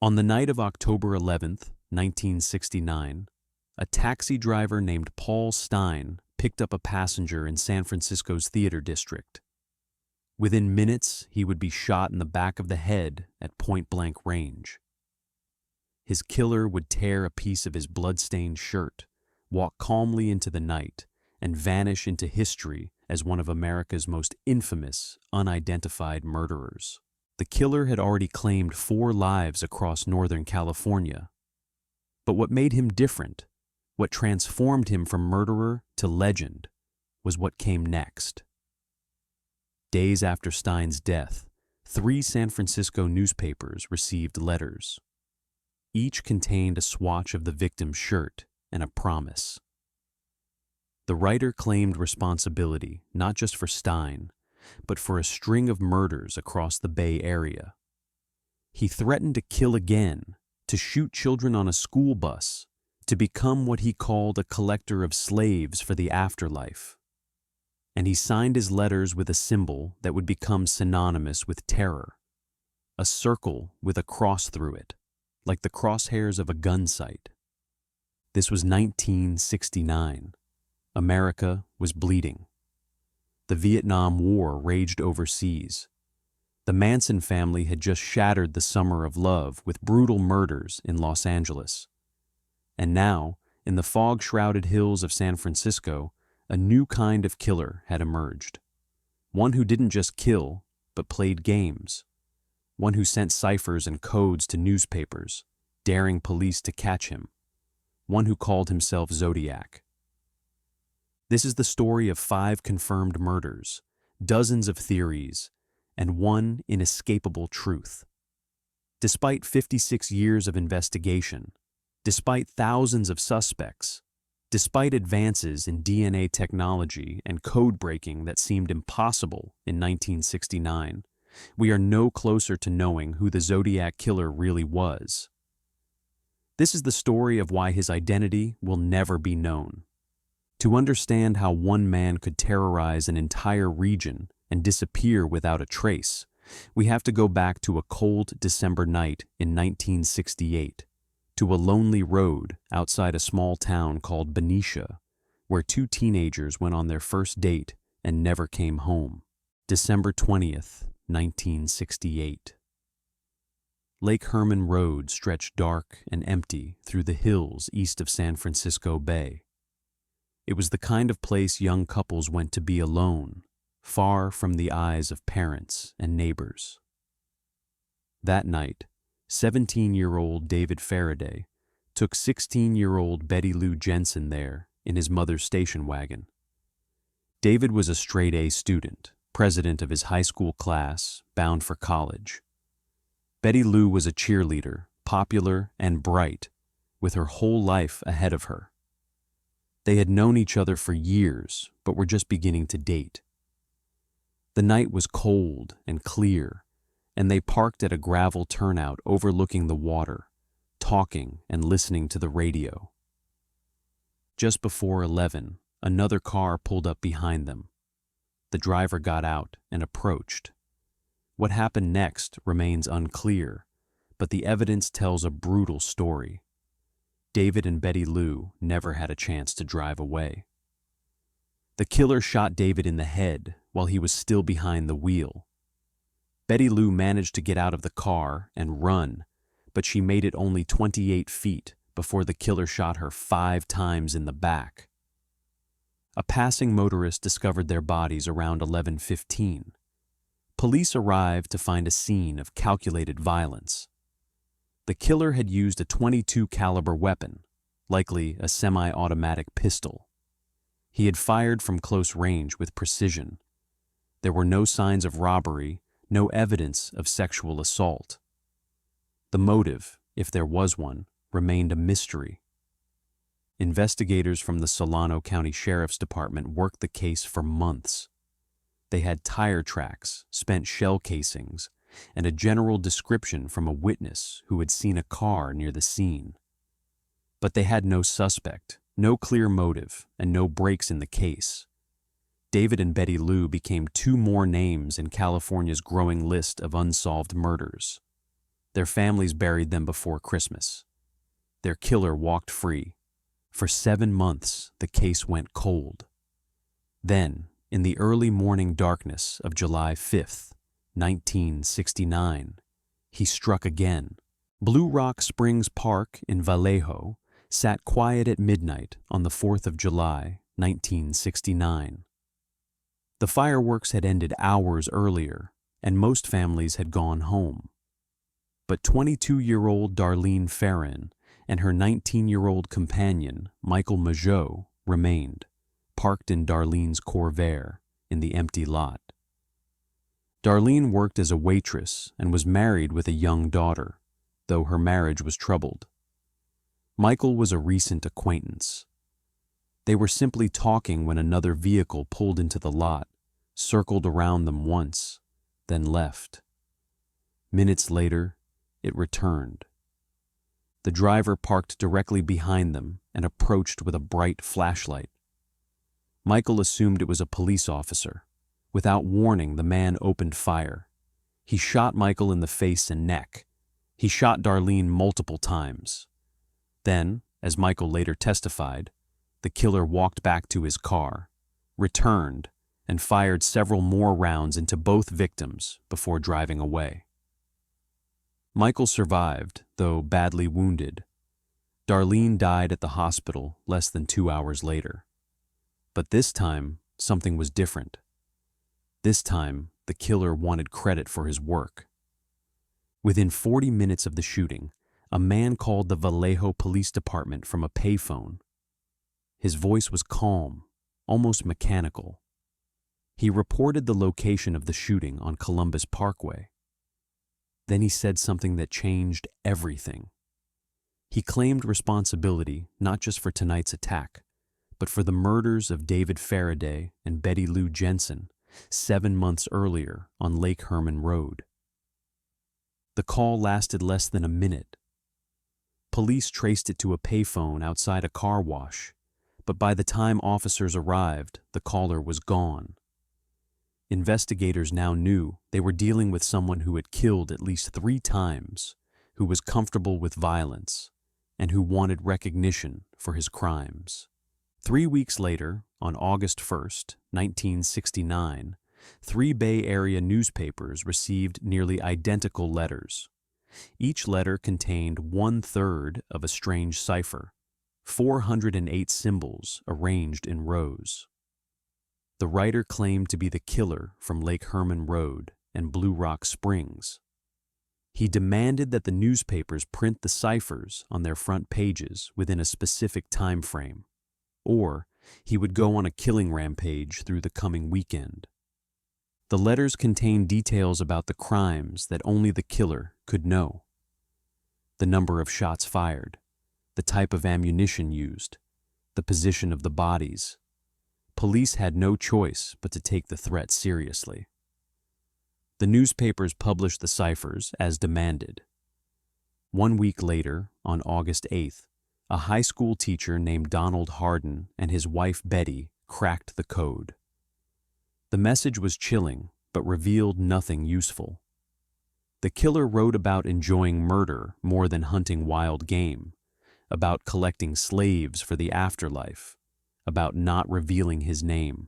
On the night of October 11th, 1969, a taxi driver named Paul Stine picked up a passenger in San Francisco's theater district. Within minutes, he would be shot in the back of the head at point-blank range. His killer would tear a piece of his blood-stained shirt, walk calmly into the night, and vanish into history as one of America's most infamous, unidentified murderers. The killer had already claimed 4 lives across Northern California. But what made him different, what transformed him from murderer to legend, was what came next. Days after Stine's death, 3 San Francisco newspapers received letters. Each contained a swatch of the victim's shirt and a promise. The writer claimed responsibility not just for Stine, but for a string of murders across the Bay Area. He threatened to kill again, to shoot children on a school bus, to become what he called a collector of slaves for the afterlife. And he signed his letters with a symbol that would become synonymous with terror, a circle with a cross through it, like the crosshairs of a gun sight. This was 1969. America was bleeding. The Vietnam War raged overseas. The Manson family had just shattered the summer of love with brutal murders in Los Angeles. And now, in the fog-shrouded hills of San Francisco, a new kind of killer had emerged. One who didn't just kill, but played games. One who sent ciphers and codes to newspapers, daring police to catch him. One who called himself Zodiac. This is the story of 5 confirmed murders, dozens of theories, and one inescapable truth. Despite 56 years of investigation, despite thousands of suspects, despite advances in DNA technology and code breaking that seemed impossible in 1969, we are no closer to knowing who the Zodiac Killer really was. This is the story of why his identity will never be known. To understand how one man could terrorize an entire region and disappear without a trace, we have to go back to a cold December night in 1968, to a lonely road outside a small town called Benicia, where 2 teenagers went on their first date and never came home. December 20th, 1968. Lake Herman Road stretched dark and empty through the hills east of San Francisco Bay. It was the kind of place young couples went to be alone, far from the eyes of parents and neighbors. That night, 17-year-old David Faraday took 16-year-old Betty Lou Jensen there in his mother's station wagon. David was a straight-A student, president of his high school class, bound for college. Betty Lou was a cheerleader, popular and bright, with her whole life ahead of her. They had known each other for years, but were just beginning to date. The night was cold and clear, and they parked at a gravel turnout overlooking the water, talking and listening to the radio. Just before 11, another car pulled up behind them. The driver got out and approached. What happened next remains unclear, but the evidence tells a brutal story. David and Betty Lou never had a chance to drive away. The killer shot David in the head while he was still behind the wheel. Betty Lou managed to get out of the car and run, but she made it only 28 feet before the killer shot her 5 times in the back. A passing motorist discovered their bodies around 11:15. Police arrived to find a scene of calculated violence. The killer had used a .22 caliber weapon, likely a semi-automatic pistol. He had fired from close range with precision. There were no signs of robbery, no evidence of sexual assault. The motive, if there was one, remained a mystery. Investigators from the Solano County Sheriff's Department worked the case for months. They had tire tracks, spent shell casings, and a general description from a witness who had seen a car near the scene. But they had no suspect, no clear motive, and no breaks in the case. David and Betty Lou became 2 more names in California's growing list of unsolved murders. Their families buried them before Christmas. Their killer walked free. For 7 months, the case went cold. Then, in the early morning darkness of July 5th, 1969, he struck again. Blue Rock Springs Park in Vallejo sat quiet at midnight on the 4th of July, 1969. The fireworks had ended hours earlier, and most families had gone home. But 22-year-old Darlene Ferrin and her 19-year-old companion, Michael Mageau, remained, parked in Darlene's Corvair in the empty lot. Darlene worked as a waitress and was married with a young daughter, though her marriage was troubled. Michael was a recent acquaintance. They were simply talking when another vehicle pulled into the lot, circled around them once, then left. Minutes later, it returned. The driver parked directly behind them and approached with a bright flashlight. Michael assumed it was a police officer. Without warning, the man opened fire. He shot Michael in the face and neck. He shot Darlene multiple times. Then, as Michael later testified, the killer walked back to his car, returned, and fired several more rounds into both victims before driving away. Michael survived, though badly wounded. Darlene died at the hospital less than 2 hours later. But this time, something was different. This time, the killer wanted credit for his work. Within 40 minutes of the shooting, a man called the Vallejo Police Department from a payphone. His voice was calm, almost mechanical. He reported the location of the shooting on Columbus Parkway. Then he said something that changed everything. He claimed responsibility not just for tonight's attack, but for the murders of David Faraday and Betty Lou Jensen 7 months earlier on Lake Herman Road. The call lasted less than a minute. Police traced it to a payphone outside a car wash, but by the time officers arrived, the caller was gone. Investigators now knew they were dealing with someone who had killed at least 3 times, who was comfortable with violence, and who wanted recognition for his crimes. 3 weeks later, on August 1st, 1969, 3 Bay Area newspapers received nearly identical letters. Each letter contained 1/3 of a strange cipher, 408 symbols arranged in rows. The writer claimed to be the killer from Lake Herman Road and Blue Rock Springs. He demanded that the newspapers print the ciphers on their front pages within a specific time frame, or he would go on a killing rampage through the coming weekend. The letters contained details about the crimes that only the killer could know. The number of shots fired, the type of ammunition used, the position of the bodies. Police had no choice but to take the threat seriously. The newspapers published the ciphers as demanded. 1 week later, on August 8th, a high school teacher named Donald Hardin and his wife Betty cracked the code. The message was chilling, but revealed nothing useful. The killer wrote about enjoying murder more than hunting wild game, about collecting slaves for the afterlife, about not revealing his name.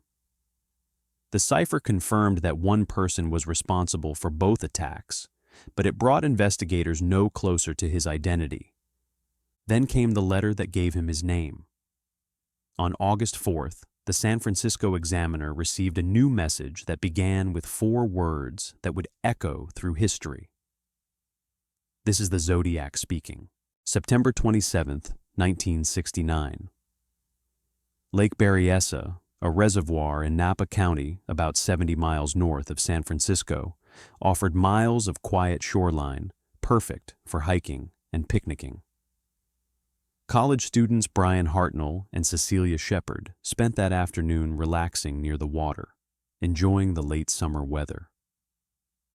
The cipher confirmed that one person was responsible for both attacks, but it brought investigators no closer to his identity. Then came the letter that gave him his name. On August 4th, the San Francisco Examiner received a new message that began with 4 words that would echo through history. This is the Zodiac speaking. September 27th, 1969. Lake Berryessa, a reservoir in Napa County about 70 miles north of San Francisco, offered miles of quiet shoreline, perfect for hiking and picnicking. College students Brian Hartnell and Cecilia Shepard spent that afternoon relaxing near the water, enjoying the late summer weather.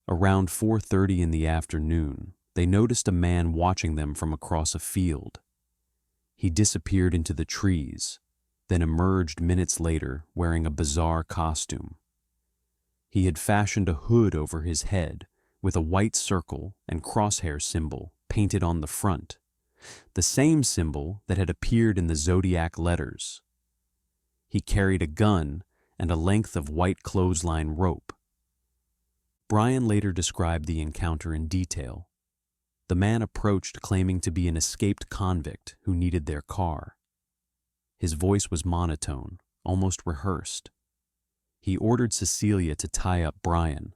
Around 4:30 in the afternoon, they noticed a man watching them from across a field. He disappeared into the trees, then emerged minutes later wearing a bizarre costume. He had fashioned a hood over his head with a white circle and crosshair symbol painted on the front, the same symbol that had appeared in the Zodiac letters. He carried a gun and a length of white clothesline rope. Brian later described the encounter in detail. The man approached claiming to be an escaped convict who needed their car. His voice was monotone, almost rehearsed. He ordered Cecilia to tie up Brian.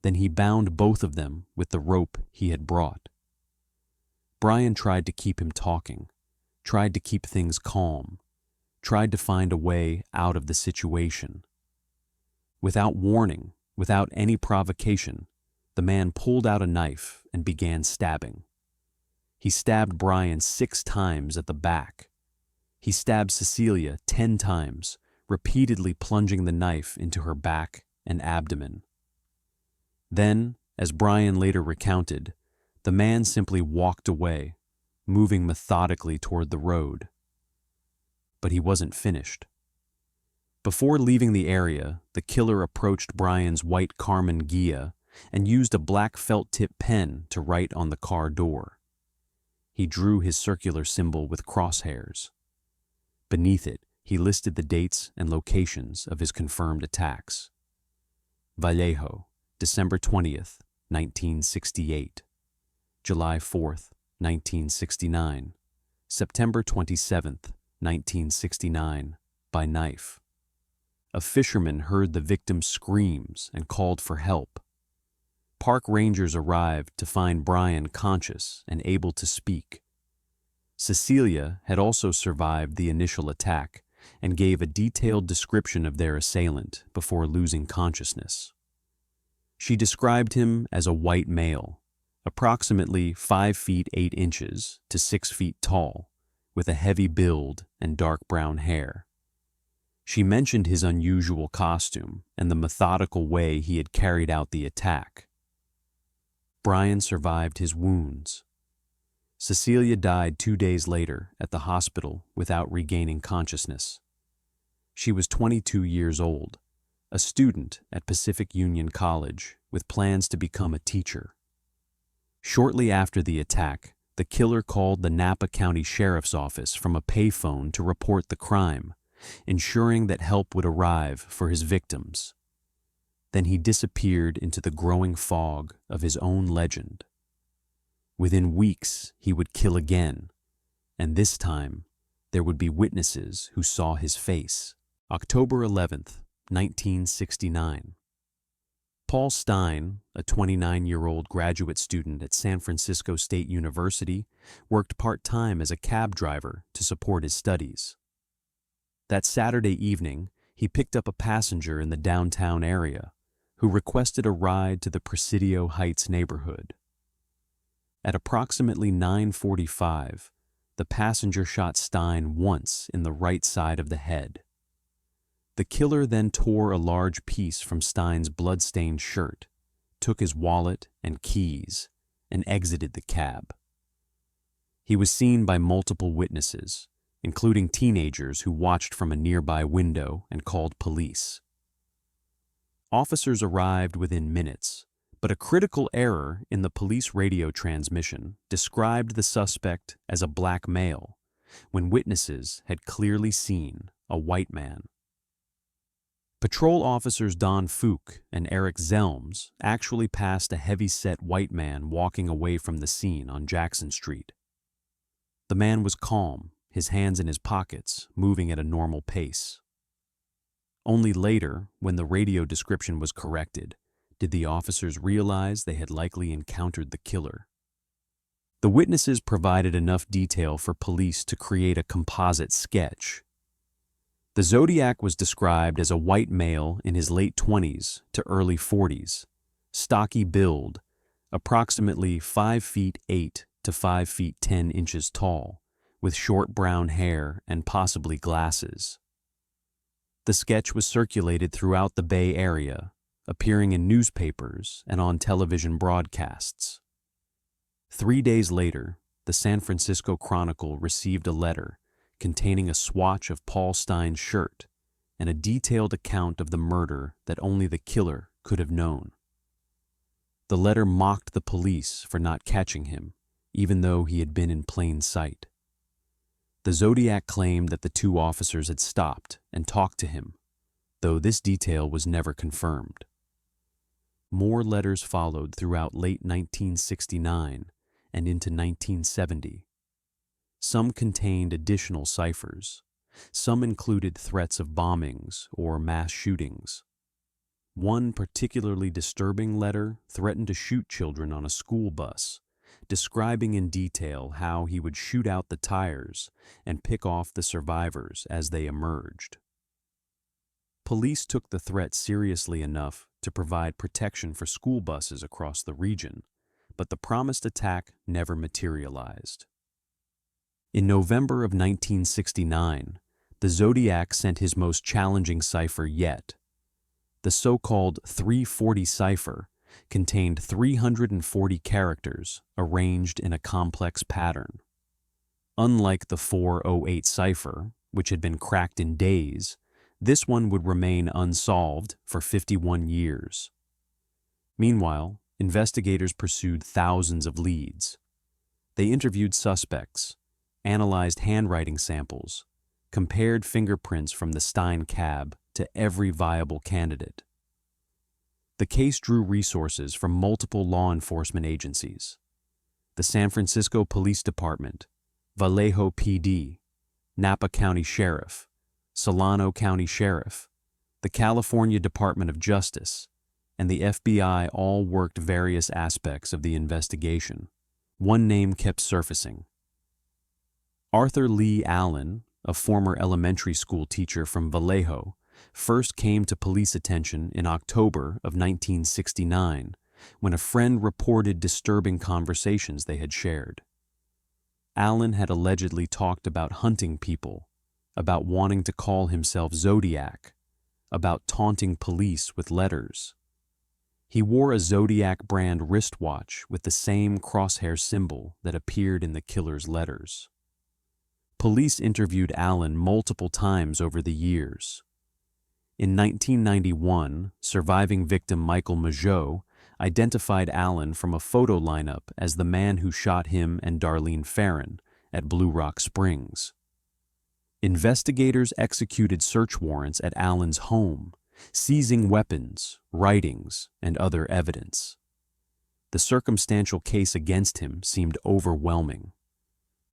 Then he bound both of them with the rope he had brought. Brian tried to keep him talking, tried to keep things calm, tried to find a way out of the situation. Without warning, without any provocation, the man pulled out a knife and began stabbing. He stabbed Brian 6 times at the back. He stabbed Cecilia 10 times, repeatedly plunging the knife into her back and abdomen. Then, as Brian later recounted, the man simply walked away, moving methodically toward the road. But he wasn't finished. Before leaving the area, the killer approached Brian's white Carmen Ghia and used a black felt-tip pen to write on the car door. He drew his circular symbol with crosshairs. Beneath it, he listed the dates and locations of his confirmed attacks. Vallejo, December 20th, 1968. July 4th, 1969. September 27th, 1969, by knife. A fisherman heard the victim's screams and called for help. Park rangers arrived to find Brian conscious and able to speak. Cecilia had also survived the initial attack and gave a detailed description of their assailant before losing consciousness. She described him as a white male, approximately 5 feet 8 inches to 6 feet tall, with a heavy build and dark brown hair. She mentioned his unusual costume and the methodical way he had carried out the attack. Brian survived his wounds. Cecilia died 2 days later at the hospital without regaining consciousness. She was 22 years old, a student at Pacific Union College with plans to become a teacher. Shortly after the attack, the killer called the Napa County Sheriff's Office from a payphone to report the crime, ensuring that help would arrive for his victims. Then he disappeared into the growing fog of his own legend. Within weeks, he would kill again, and this time, there would be witnesses who saw his face. October 11th, 1969. Paul Stine, a 29-year-old graduate student at San Francisco State University, worked part-time as a cab driver to support his studies. That Saturday evening, he picked up a passenger in the downtown area who requested a ride to the Presidio Heights neighborhood. At approximately 9:45, the passenger shot Stine once in the right side of the head. The killer then tore a large piece from Stine's blood-stained shirt, took his wallet and keys, and exited the cab. He was seen by multiple witnesses, including teenagers who watched from a nearby window and called police. Officers arrived within minutes, but a critical error in the police radio transmission described the suspect as a black male, when witnesses had clearly seen a white man. Patrol officers Don Fook and Eric Zelms actually passed a heavy-set white man walking away from the scene on Jackson Street. The man was calm, his hands in his pockets, moving at a normal pace. Only later, when the radio description was corrected, did the officers realize they had likely encountered the killer. The witnesses provided enough detail for police to create a composite sketch. The Zodiac was described as a white male in his late 20s to early 40s, stocky build, approximately 5 feet 8 to 5 feet 10 inches tall, with short brown hair and possibly glasses. The sketch was circulated throughout the Bay Area, appearing in newspapers and on television broadcasts. 3 days later, the San Francisco Chronicle received a letter containing a swatch of Paul Stine's shirt and a detailed account of the murder that only the killer could have known. The letter mocked the police for not catching him, even though he had been in plain sight. The Zodiac claimed that the two officers had stopped and talked to him, though this detail was never confirmed. More letters followed throughout late 1969 and into 1970. Some contained additional ciphers. Some included threats of bombings or mass shootings. One particularly disturbing letter threatened to shoot children on a school bus, describing in detail how he would shoot out the tires and pick off the survivors as they emerged. Police took the threat seriously enough to provide protection for school buses across the region, but the promised attack never materialized. In November of 1969, the Zodiac sent his most challenging cipher yet. The so-called 340 cipher contained 340 characters arranged in a complex pattern. Unlike the 408 cipher, which had been cracked in days, this one would remain unsolved for 51 years. Meanwhile, investigators pursued thousands of leads. They interviewed suspects, analyzed handwriting samples, compared fingerprints from the Stein cab to every viable candidate. The case drew resources from multiple law enforcement agencies: the San Francisco Police Department, Vallejo PD, Napa County Sheriff, Solano County Sheriff, the California Department of Justice, and the FBI all worked various aspects of the investigation. One name kept surfacing: Arthur Lee Allen, a former elementary school teacher from Vallejo, first came to police attention in October of 1969 when a friend reported disturbing conversations they had shared. Allen had allegedly talked about hunting people, about wanting to call himself Zodiac, about taunting police with letters. He wore a Zodiac brand wristwatch with the same crosshair symbol that appeared in the killer's letters. Police interviewed Allen multiple times over the years. In 1991, surviving victim Michael Mageau identified Allen from a photo lineup as the man who shot him and Darlene Ferrin at Blue Rock Springs. Investigators executed search warrants at Allen's home, seizing weapons, writings, and other evidence. The circumstantial case against him seemed overwhelming,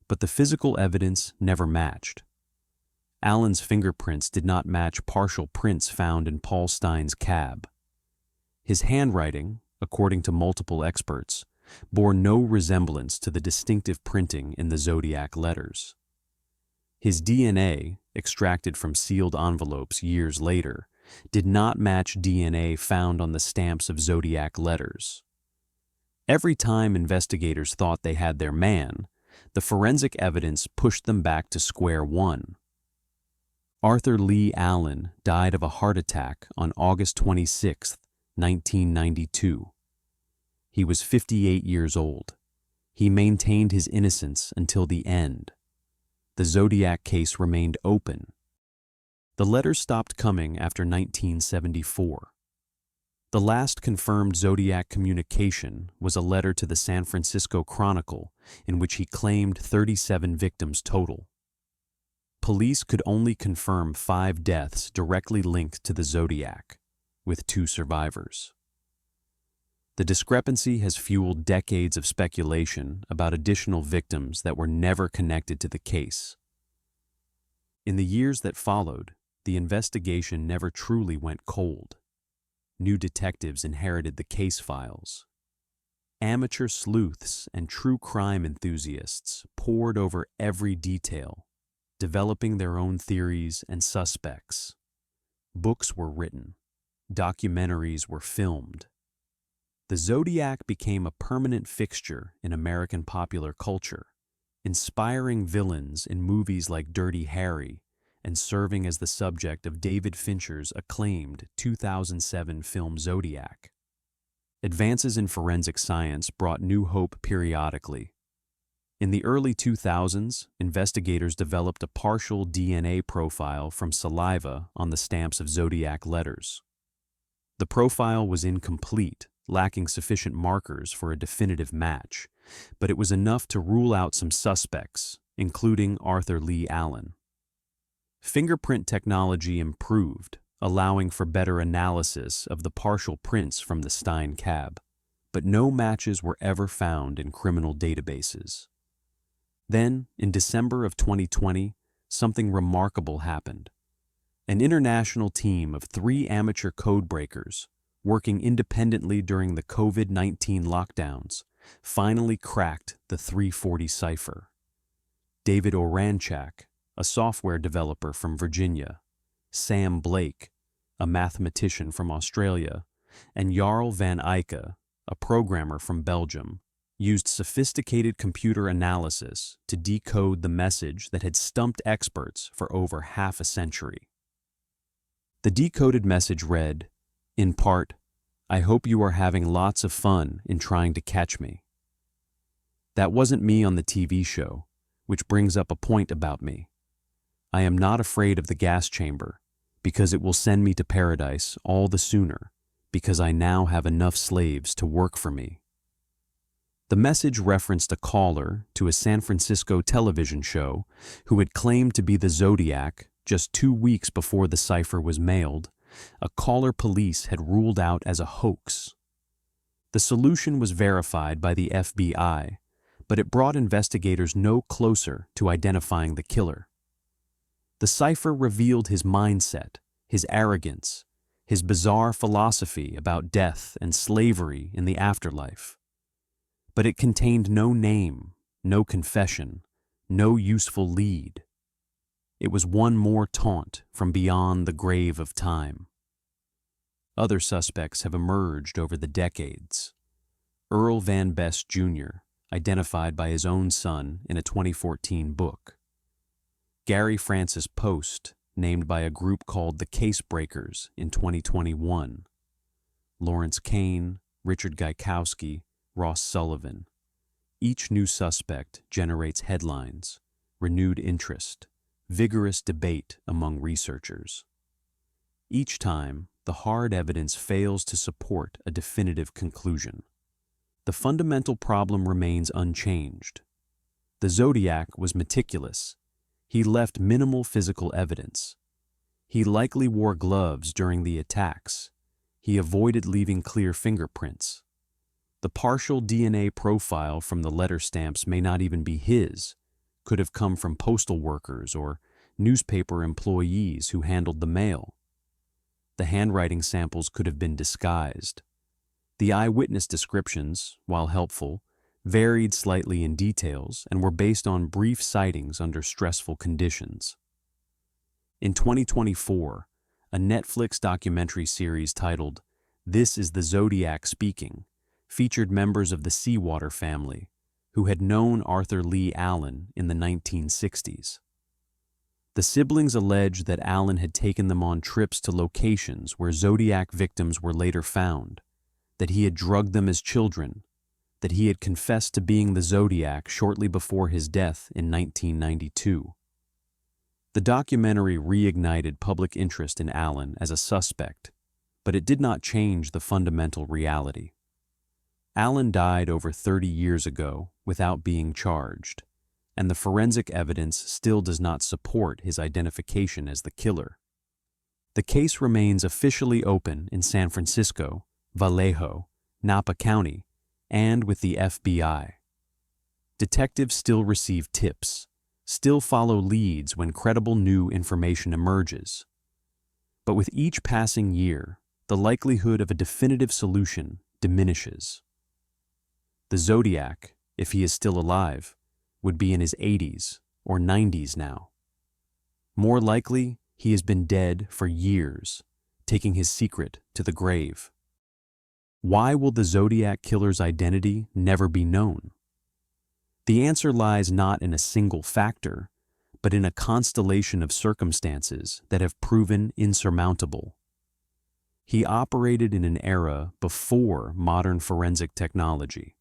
but the physical evidence never matched. Allen's fingerprints did not match partial prints found in Paul Stein's cab. His handwriting, according to multiple experts, bore no resemblance to the distinctive printing in the Zodiac letters. His DNA, extracted from sealed envelopes years later, did not match DNA found on the stamps of Zodiac letters. Every time investigators thought they had their man, the forensic evidence pushed them back to square one. Arthur Lee Allen died of a heart attack on August 26, 1992. He was 58 years old. He maintained his innocence until the end. The Zodiac case remained open. The letters stopped coming after 1974. The last confirmed Zodiac communication was a letter to the San Francisco Chronicle in which he claimed 37 victims total. Police could only confirm 5 deaths directly linked to the Zodiac, with 2 survivors. The discrepancy has fueled decades of speculation about additional victims that were never connected to the case. In the years that followed, the investigation never truly went cold. New detectives inherited the case files. Amateur sleuths and true crime enthusiasts pored over every detail, developing their own theories and suspects. Books were written. Documentaries were filmed. The Zodiac became a permanent fixture in American popular culture, inspiring villains in movies like Dirty Harry and serving as the subject of David Fincher's acclaimed 2007 film Zodiac. Advances in forensic science brought new hope periodically. In the early 2000s, investigators developed a partial DNA profile from saliva on the stamps of Zodiac letters. The profile was incomplete, lacking sufficient markers for a definitive match, but it was enough to rule out some suspects, including Arthur Lee Allen. Fingerprint technology improved, allowing for better analysis of the partial prints from the Stein cab, but no matches were ever found in criminal databases. Then, in December of 2020, something remarkable happened. An international team of 3 amateur codebreakers, working independently during the COVID-19 lockdowns, finally cracked the 340 cipher. David Oranchak, a software developer from Virginia, Sam Blake, a mathematician from Australia, and Jarl van Eyck, a programmer from Belgium, used sophisticated computer analysis to decode the message that had stumped experts for over half a century. The decoded message read, in part, "I hope you are having lots of fun in trying to catch me." That wasn't me on the TV show, which brings up a point about me. I am not afraid of the gas chamber, because it will send me to paradise all the sooner, because I now have enough slaves to work for me. The message referenced a caller to a San Francisco television show who had claimed to be the Zodiac just 2 weeks before the cipher was mailed. A caller police had ruled out as a hoax. The solution was verified by the FBI, but it brought investigators no closer to identifying the killer. The cipher revealed his mindset, his arrogance, his bizarre philosophy about death and slavery in the afterlife. But it contained no name, no confession, no useful lead. It was one more taunt from beyond the grave of time. Other suspects have emerged over the decades. Earl Van Best Jr., identified by his own son in a 2014 book. Gary Francis Post, named by a group called the Case Breakers in 2021. Lawrence Kane, Richard Gaikowski, Ross Sullivan. Each new suspect generates headlines, renewed interest, vigorous debate among researchers. Each time, the hard evidence fails to support a definitive conclusion. The fundamental problem remains unchanged. The Zodiac was meticulous. He left minimal physical evidence. He likely wore gloves during the attacks. He avoided leaving clear fingerprints. The partial DNA profile from the letter stamps may not even be his, could have come from postal workers or newspaper employees who handled the mail. The handwriting samples could have been disguised. The eyewitness descriptions, while helpful, varied slightly in details and were based on brief sightings under stressful conditions. In 2024, a Netflix documentary series titled "This is the Zodiac Speaking" featured members of the Seawater family who had known Arthur Lee Allen in the 1960s. The siblings alleged that Allen had taken them on trips to locations where Zodiac victims were later found, that he had drugged them as children, that he had confessed to being the Zodiac shortly before his death in 1992. The documentary reignited public interest in Allen as a suspect, but it did not change the fundamental reality. Allen died over 30 years ago without being charged, and the forensic evidence still does not support his identification as the killer. The case remains officially open in San Francisco, Vallejo, Napa County, and with the FBI. Detectives still receive tips, still follow leads when credible new information emerges. But with each passing year, the likelihood of a definitive solution diminishes. The Zodiac, if he is still alive, would be in his 80s or 90s now. More likely, he has been dead for years, taking his secret to the grave. Why will the Zodiac Killer's identity never be known? The answer lies not in a single factor, but in a constellation of circumstances that have proven insurmountable. He operated in an era before modern forensic technology,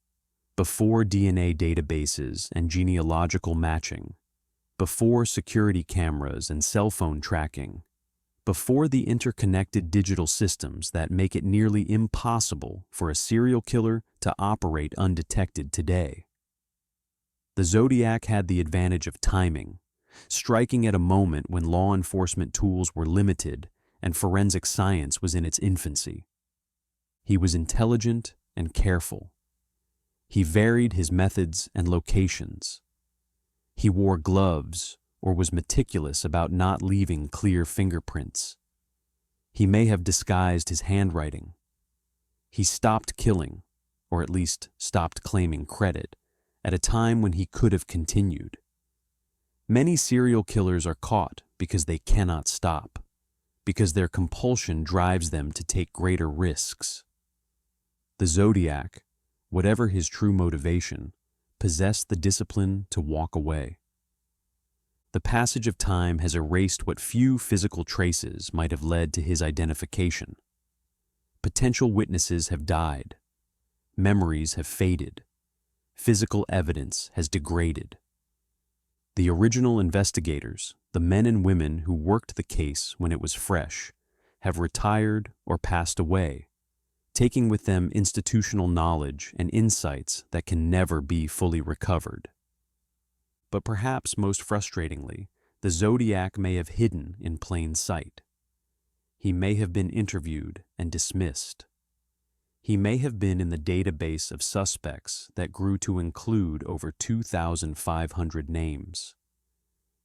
before DNA databases and genealogical matching, before security cameras and cell phone tracking, before the interconnected digital systems that make it nearly impossible for a serial killer to operate undetected today. The Zodiac had the advantage of timing, striking at a moment when law enforcement tools were limited and forensic science was in its infancy. He was intelligent and careful. He varied his methods and locations. He wore gloves or was meticulous about not leaving clear fingerprints. He may have disguised his handwriting. He stopped killing, or at least stopped claiming credit, at a time when he could have continued. Many serial killers are caught because they cannot stop, because their compulsion drives them to take greater risks. The Zodiac, whatever his true motivation, possessed the discipline to walk away. The passage of time has erased what few physical traces might have led to his identification. Potential witnesses have died. Memories have faded. Physical evidence has degraded. The original investigators, the men and women who worked the case when it was fresh, have retired or passed away, taking with them institutional knowledge and insights that can never be fully recovered. But perhaps most frustratingly, the Zodiac may have hidden in plain sight. He may have been interviewed and dismissed. He may have been in the database of suspects that grew to include over 2,500 names.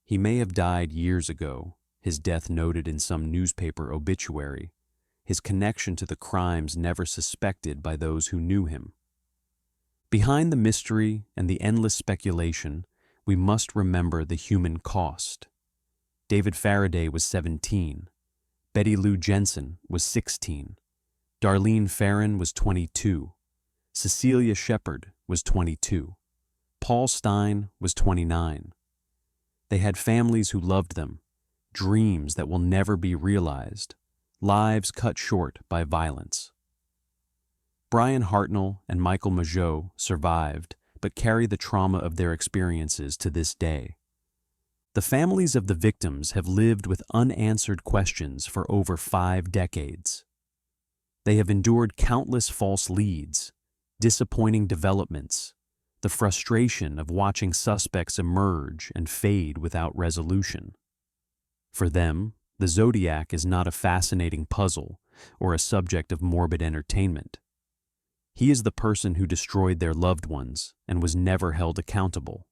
He may have died years ago, his death noted in some newspaper obituary, his connection to the crimes never suspected by those who knew him. Behind the mystery and the endless speculation, we must remember the human cost. David Faraday was 17. Betty Lou Jensen was 16. Darlene Ferrin was 22. Cecilia Shepard was 22. Paul Stine was 29. They had families who loved them, dreams that will never be realized, lives cut short by violence. Brian Hartnell and Michael Mageau survived, but carry the trauma of their experiences to this day. The families of the victims have lived with unanswered questions for over 5 decades. They have endured countless false leads, disappointing developments, the frustration of watching suspects emerge and fade without resolution. For them, the Zodiac is not a fascinating puzzle or a subject of morbid entertainment. He is the person who destroyed their loved ones and was never held accountable.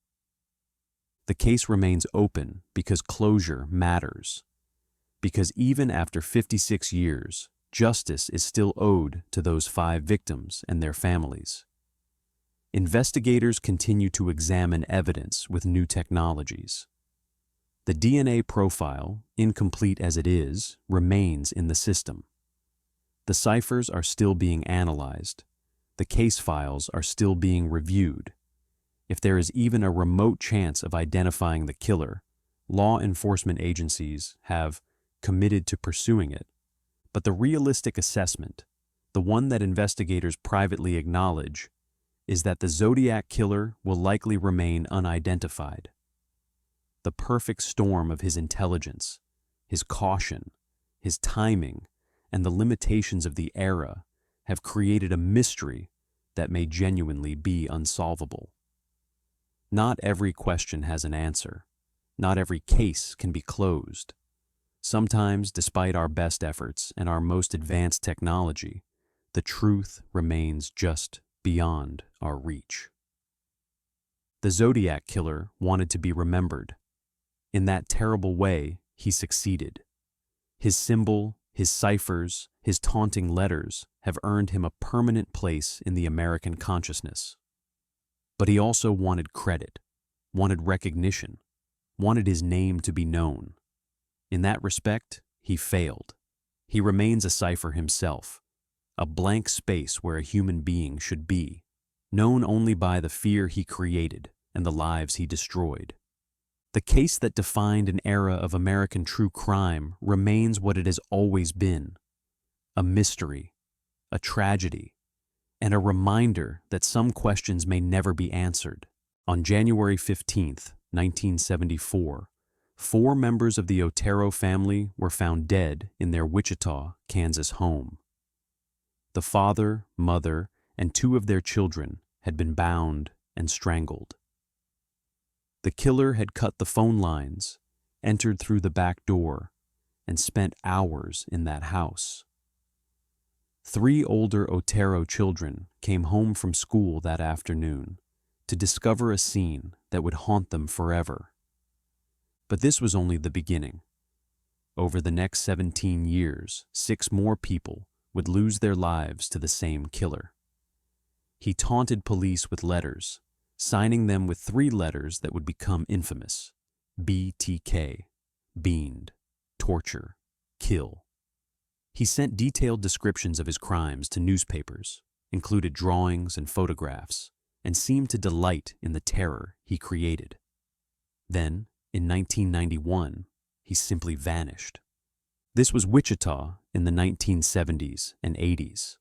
The case remains open because closure matters. Because even after 56 years, justice is still owed to those 5 victims and their families. Investigators continue to examine evidence with new technologies. The DNA profile, incomplete as it is, remains in the system. The ciphers are still being analyzed. The case files are still being reviewed. If there is even a remote chance of identifying the killer, law enforcement agencies have committed to pursuing it. But the realistic assessment, the one that investigators privately acknowledge, is that the Zodiac Killer will likely remain unidentified. The perfect storm of his intelligence, his caution, his timing, and the limitations of the era have created a mystery that may genuinely be unsolvable. Not every question has an answer. Not every case can be closed. Sometimes, despite our best efforts and our most advanced technology, the truth remains just beyond our reach. The Zodiac Killer wanted to be remembered. In that terrible way, he succeeded. His symbol, his ciphers, his taunting letters have earned him a permanent place in the American consciousness. But he also wanted credit, wanted recognition, wanted his name to be known. In that respect, he failed. He remains a cipher himself, a blank space where a human being should be, known only by the fear he created and the lives he destroyed. The case that defined an era of American true crime remains what it has always been: a mystery, a tragedy, and a reminder that some questions may never be answered. On January 15, 1974, 4 members of the Otero family were found dead in their Wichita, Kansas home. The father, mother, and 2 of their children had been bound and strangled. The killer had cut the phone lines, entered through the back door, and spent hours in that house. 3 older Otero children came home from school that afternoon to discover a scene that would haunt them forever. But this was only the beginning. Over the next 17 years, 6 more people would lose their lives to the same killer. He taunted police with letters, signing them with 3 letters that would become infamous: BTK, beaned, torture, kill. He sent detailed descriptions of his crimes to newspapers, included drawings and photographs, and seemed to delight in the terror he created. Then, in 1991, he simply vanished. This was Wichita in the 1970s and 80s.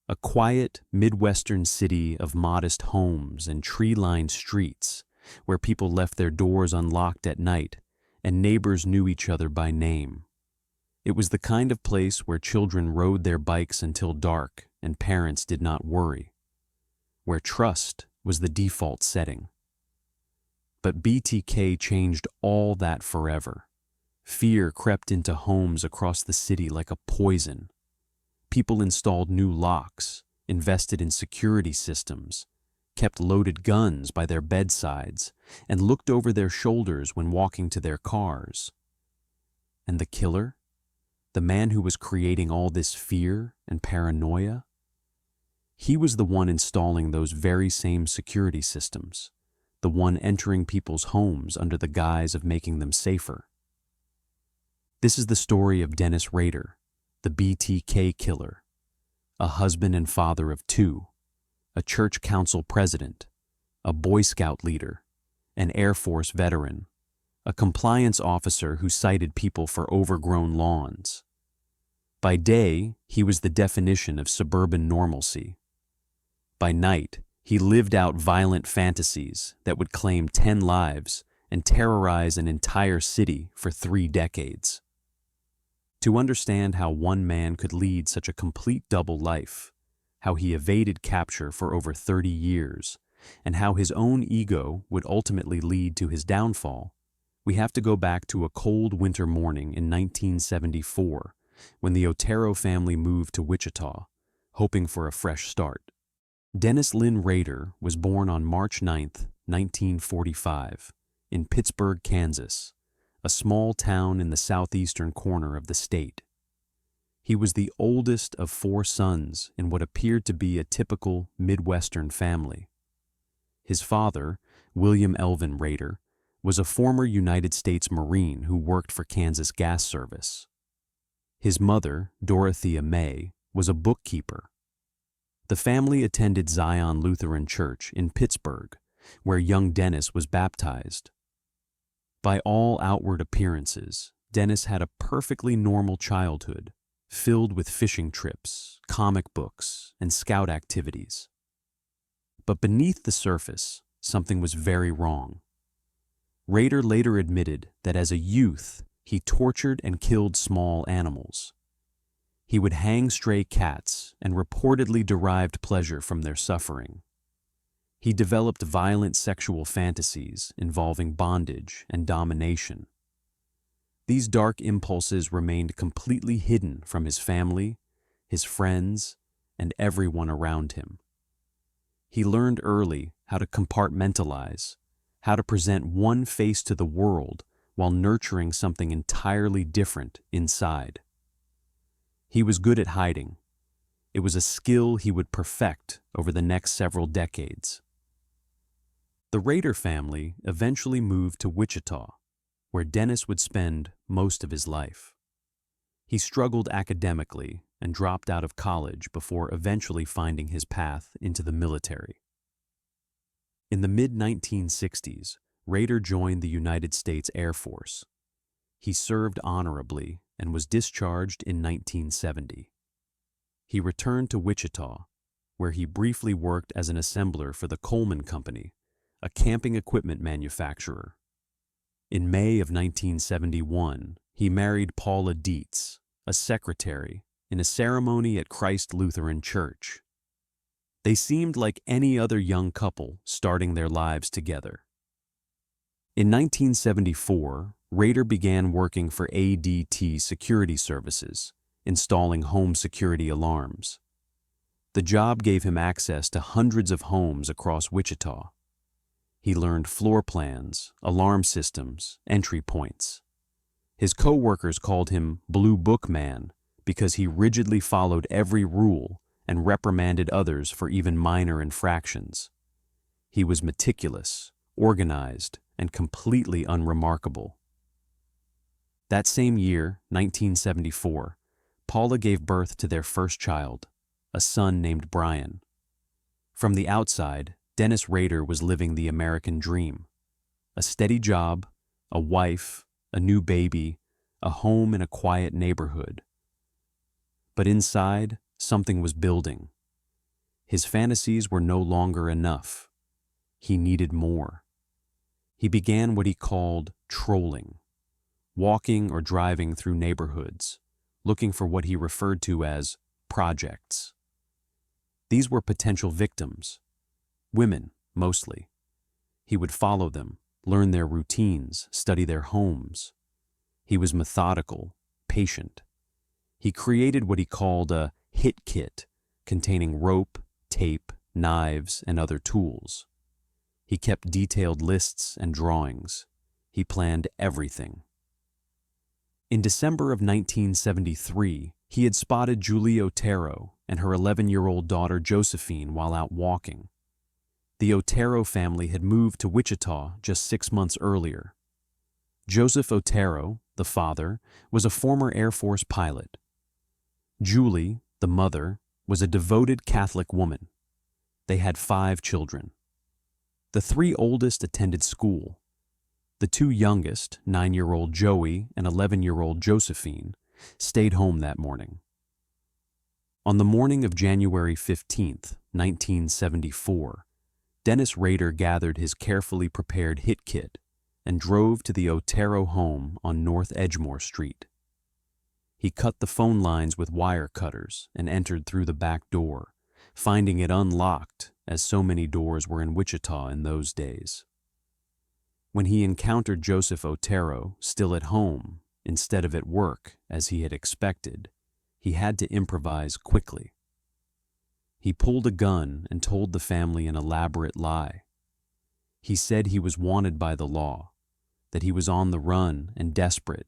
A quiet, Midwestern city of modest homes and tree-lined streets where people left their doors unlocked at night and neighbors knew each other by name. It was the kind of place where children rode their bikes until dark and parents did not worry, where trust was the default setting. But BTK changed all that forever. Fear crept into homes across the city like a poison. People installed new locks, invested in security systems, kept loaded guns by their bedsides, and looked over their shoulders when walking to their cars. And the killer? The man who was creating all this fear and paranoia? He was the one installing those very same security systems, the one entering people's homes under the guise of making them safer. This is the story of Dennis Rader, the BTK Killer, a husband and father of 2, a church council president, a Boy Scout leader, an Air Force veteran, a compliance officer who cited people for overgrown lawns. By day, he was the definition of suburban normalcy. By night, he lived out violent fantasies that would claim 10 lives and terrorize an entire city for 3 decades. To understand how one man could lead such a complete double life, how he evaded capture for over 30 years, and how his own ego would ultimately lead to his downfall, we have to go back to a cold winter morning in 1974 when the Otero family moved to Wichita, hoping for a fresh start. Dennis Lynn Rader was born on March 9, 1945, in Pittsburgh, Kansas, a small town in the southeastern corner of the state. He was the oldest of 4 sons in what appeared to be a typical Midwestern family. His father, William Elvin Rader, was a former United States Marine who worked for Kansas Gas Service. His mother, Dorothea May, was a bookkeeper. The family attended Zion Lutheran Church in Pittsburgh, where young Dennis was baptized. By all outward appearances, Dennis had a perfectly normal childhood, filled with fishing trips, comic books, and scout activities. But beneath the surface, something was very wrong. Rader later admitted that as a youth, he tortured and killed small animals. He would hang stray cats and reportedly derived pleasure from their suffering. He developed violent sexual fantasies involving bondage and domination. These dark impulses remained completely hidden from his family, his friends, and everyone around him. He learned early how to compartmentalize, how to present one face to the world while nurturing something entirely different inside. He was good at hiding. It was a skill he would perfect over the next several decades. The Rader family eventually moved to Wichita, where Dennis would spend most of his life. He struggled academically and dropped out of college before eventually finding his path into the military. In the mid-1960s, Rader joined the United States Air Force. He served honorably and was discharged in 1970. He returned to Wichita, where he briefly worked as an assembler for the Coleman Company, a camping equipment manufacturer. In May of 1971, he married Paula Dietz, a secretary, in a ceremony at Christ Lutheran Church. They seemed like any other young couple starting their lives together. In 1974, Rader began working for ADT Security Services, installing home security alarms. The job gave him access to hundreds of homes across Wichita. He learned floor plans, alarm systems, entry points. His co-workers called him Blue Book Man because he rigidly followed every rule and reprimanded others for even minor infractions. He was meticulous, organized, and completely unremarkable. That same year, 1974, Paula gave birth to their first child, a son named Brian. From the outside, Dennis Rader was living the American dream. A steady job, a wife, a new baby, a home in a quiet neighborhood. But inside, something was building. His fantasies were no longer enough. He needed more. He began what he called trolling, walking or driving through neighborhoods, looking for what he referred to as projects. These were potential victims, women mostly. He would follow them, learn their routines, study their homes. He was methodical, patient. He created what he called a hit kit, containing rope, tape, knives, and other tools. He kept detailed lists and drawings. He planned everything. In December of 1973, he had spotted Julie Otero and her 11-year-old daughter Josephine while out walking. The Otero family had moved to Wichita just 6 months earlier. Joseph Otero, the father, was a former Air Force pilot. Julie, the mother, was a devoted Catholic woman. They had 5 children. The 3 oldest attended school. The 2 youngest, 9-year-old Joey and 11-year-old Josephine, stayed home that morning. On the morning of January 15, 1974, Dennis Rader gathered his carefully prepared hit kit and drove to the Otero home on North Edgemore Street. He cut the phone lines with wire cutters and entered through the back door, finding it unlocked, as so many doors were in Wichita in those days. When he encountered Joseph Otero still at home instead of at work as he had expected, he had to improvise quickly. He pulled a gun and told the family an elaborate lie. He said he was wanted by the law, that he was on the run and desperate,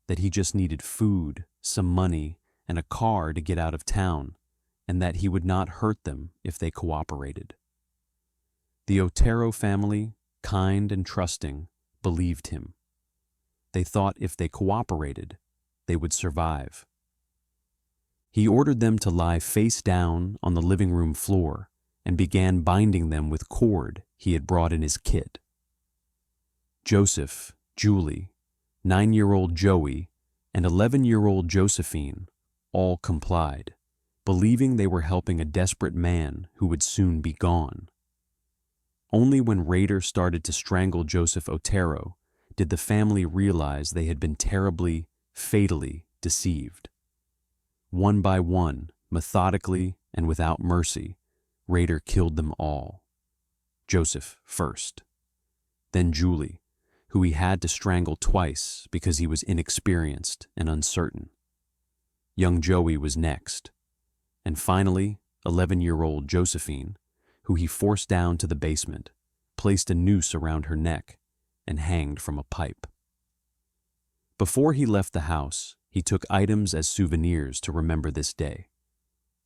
that he just needed food, some money, and a car to get out of town, and that he would not hurt them if they cooperated. The Otero family, kind and trusting, believed him. They thought if they cooperated, they would survive. He ordered them to lie face down on the living room floor and began binding them with cord he had brought in his kit. Joseph, Julie, 9-year-old Joey, and 11-year-old Josephine all complied, believing they were helping a desperate man who would soon be gone. Only when Rader started to strangle Joseph Otero did the family realize they had been terribly, fatally deceived. One by one, methodically and without mercy, Rader killed them all. Joseph first, then Julie, who he had to strangle twice because he was inexperienced and uncertain. Young Joey was next, and finally 11-year-old Josephine, who he forced down to the basement, placed a noose around her neck, and hanged from a pipe. Before he left the house, he took items as souvenirs to remember this day: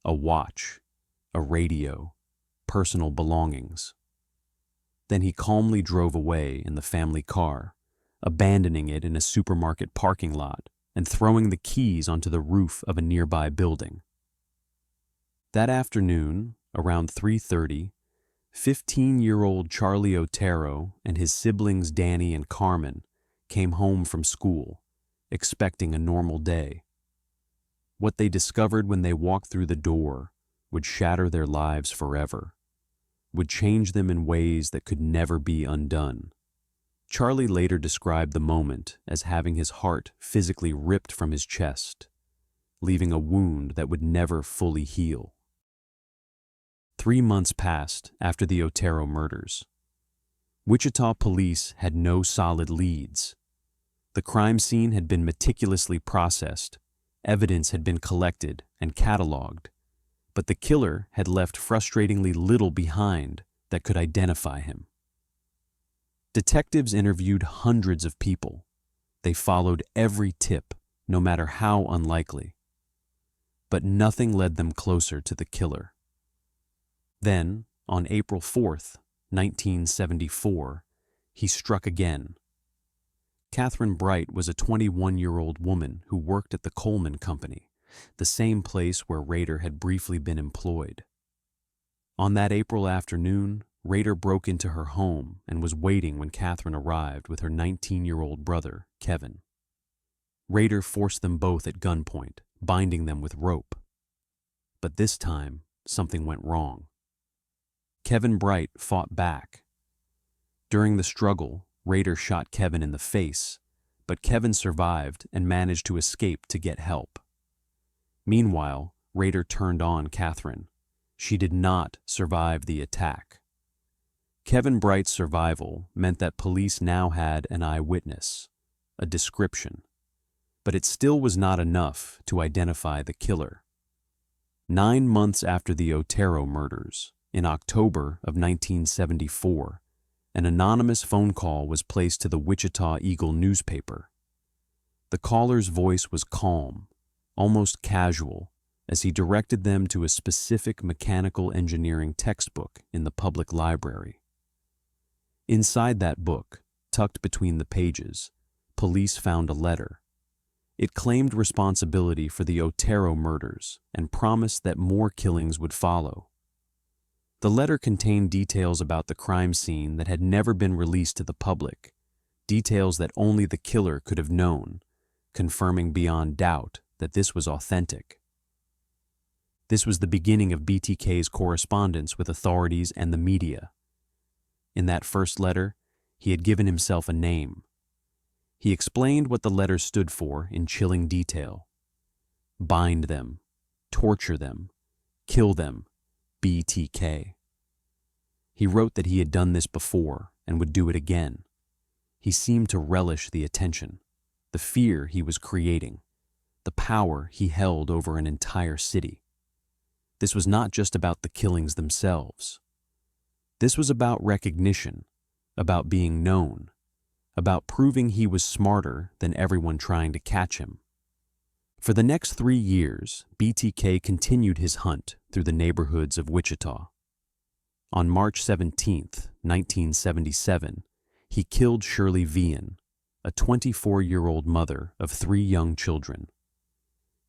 a watch, a radio, personal belongings. Then he calmly drove away in the family car, abandoning it in a supermarket parking lot and throwing the keys onto the roof of a nearby building. That afternoon, around 3:30, 15-year-old Charlie Otero and his siblings Danny and Carmen came home from school, expecting a normal day. What they discovered when they walked through the door would shatter their lives forever, would change them in ways that could never be undone. Charlie later described the moment as having his heart physically ripped from his chest, leaving a wound that would never fully heal. 3 months passed after the Otero murders. Wichita police had no solid leads. The crime scene had been meticulously processed, evidence had been collected and cataloged, but the killer had left frustratingly little behind that could identify him. Detectives interviewed hundreds of people. They followed every tip, no matter how unlikely. But nothing led them closer to the killer. Then, on April 4th, 1974, he struck again. Catherine Bright was a 21-year-old woman who worked at the Coleman Company, the same place where Rader had briefly been employed. On that April afternoon, Rader broke into her home and was waiting when Catherine arrived with her 19-year-old brother, Kevin. Rader forced them both at gunpoint, binding them with rope. But this time, something went wrong. Kevin Bright fought back. During the struggle, Rader shot Kevin in the face, but Kevin survived and managed to escape to get help. Meanwhile, Rader turned on Catherine. She did not survive the attack. Kevin Bright's survival meant that police now had an eyewitness, a description, but it still was not enough to identify the killer. 9 months after the Otero murders, in October of 1974, an anonymous phone call was placed to the Wichita Eagle newspaper. The caller's voice was calm, almost casual, as he directed them to a specific mechanical engineering textbook in the public library. Inside that book, tucked between the pages, police found a letter. It claimed responsibility for the Otero murders and promised that more killings would follow. The letter contained details about the crime scene that had never been released to the public, details that only the killer could have known, confirming beyond doubt that this was authentic. This was the beginning of BTK's correspondence with authorities and the media. In that first letter, he had given himself a name. He explained what the letter stood for in chilling detail. Bind them, torture them, kill them, BTK. He wrote that he had done this before and would do it again. He seemed to relish the attention, the fear he was creating, the power he held over an entire city. This was not just about the killings themselves. This was about recognition, about being known, about proving he was smarter than everyone trying to catch him. For the next 3 years, BTK continued his hunt through the neighborhoods of Wichita. On March 17, 1977, he killed Shirley Vian, a 24-year-old mother of 3 young children.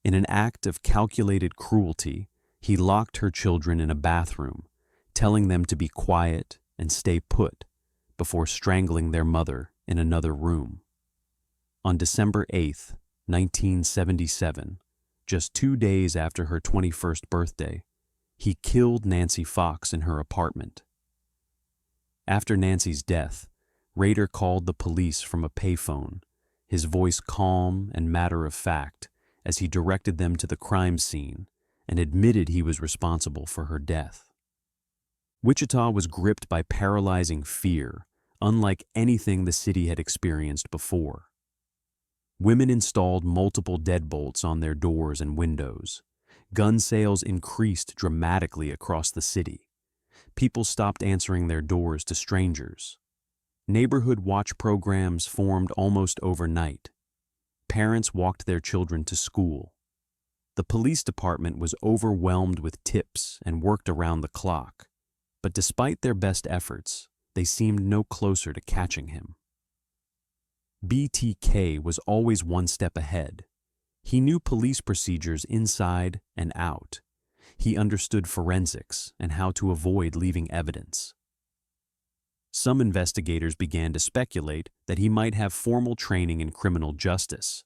In an act of calculated cruelty, he locked her children in a bathroom, telling them to be quiet and stay put before strangling their mother in another room. On December 8, 1977, just 2 days after her 21st birthday, he killed Nancy Fox in her apartment. After Nancy's death, Rader called the police from a payphone, his voice calm and matter-of-fact as he directed them to the crime scene and admitted he was responsible for her death. Wichita was gripped by paralyzing fear, unlike anything the city had experienced before. Women installed multiple deadbolts on their doors and windows. Gun sales increased dramatically across the city. People stopped answering their doors to strangers. Neighborhood watch programs formed almost overnight. Parents walked their children to school. The police department was overwhelmed with tips and worked around the clock. But despite their best efforts, they seemed no closer to catching him. BTK was always one step ahead. He knew police procedures inside and out. He understood forensics and how to avoid leaving evidence. Some investigators began to speculate that he might have formal training in criminal justice,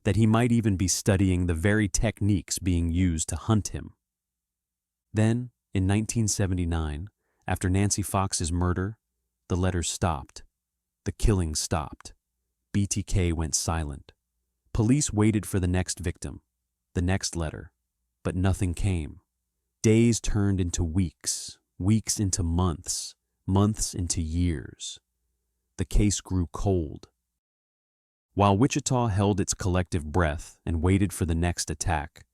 that he might even be studying the very techniques being used to hunt him. Then, in 1979, after Nancy Fox's murder, the letters stopped. the killing stopped. BTK went silent. Police waited for the next victim, the next letter, but nothing came. Days turned into weeks, weeks into months, months into years. The case grew cold. While Wichita held its collective breath and waited for the next attack,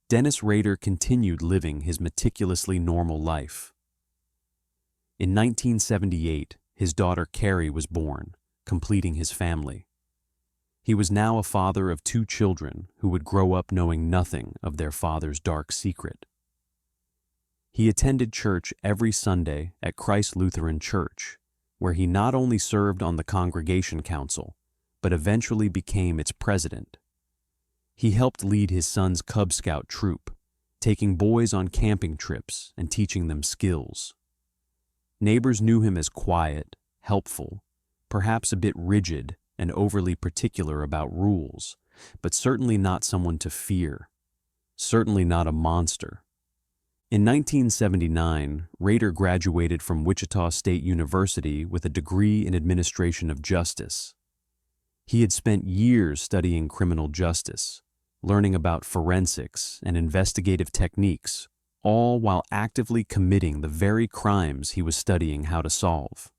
Dennis Rader continued living his meticulously normal life. In 1978, his daughter Carrie was born, completing his family. He was now a father of 2 children who would grow up knowing nothing of their father's dark secret. He attended church every Sunday at Christ Lutheran Church, where he not only served on the congregation council, but eventually became its president. He helped lead his son's Cub Scout troop, taking boys on camping trips and teaching them skills. Neighbors knew him as quiet, helpful, perhaps a bit rigid and overly particular about rules, but certainly not someone to fear, certainly not a monster. In 1979, Rader graduated from Wichita State University with a degree in administration of justice. He had spent years studying criminal justice, learning about forensics and investigative techniques, all while actively committing the very crimes he was studying how to solve.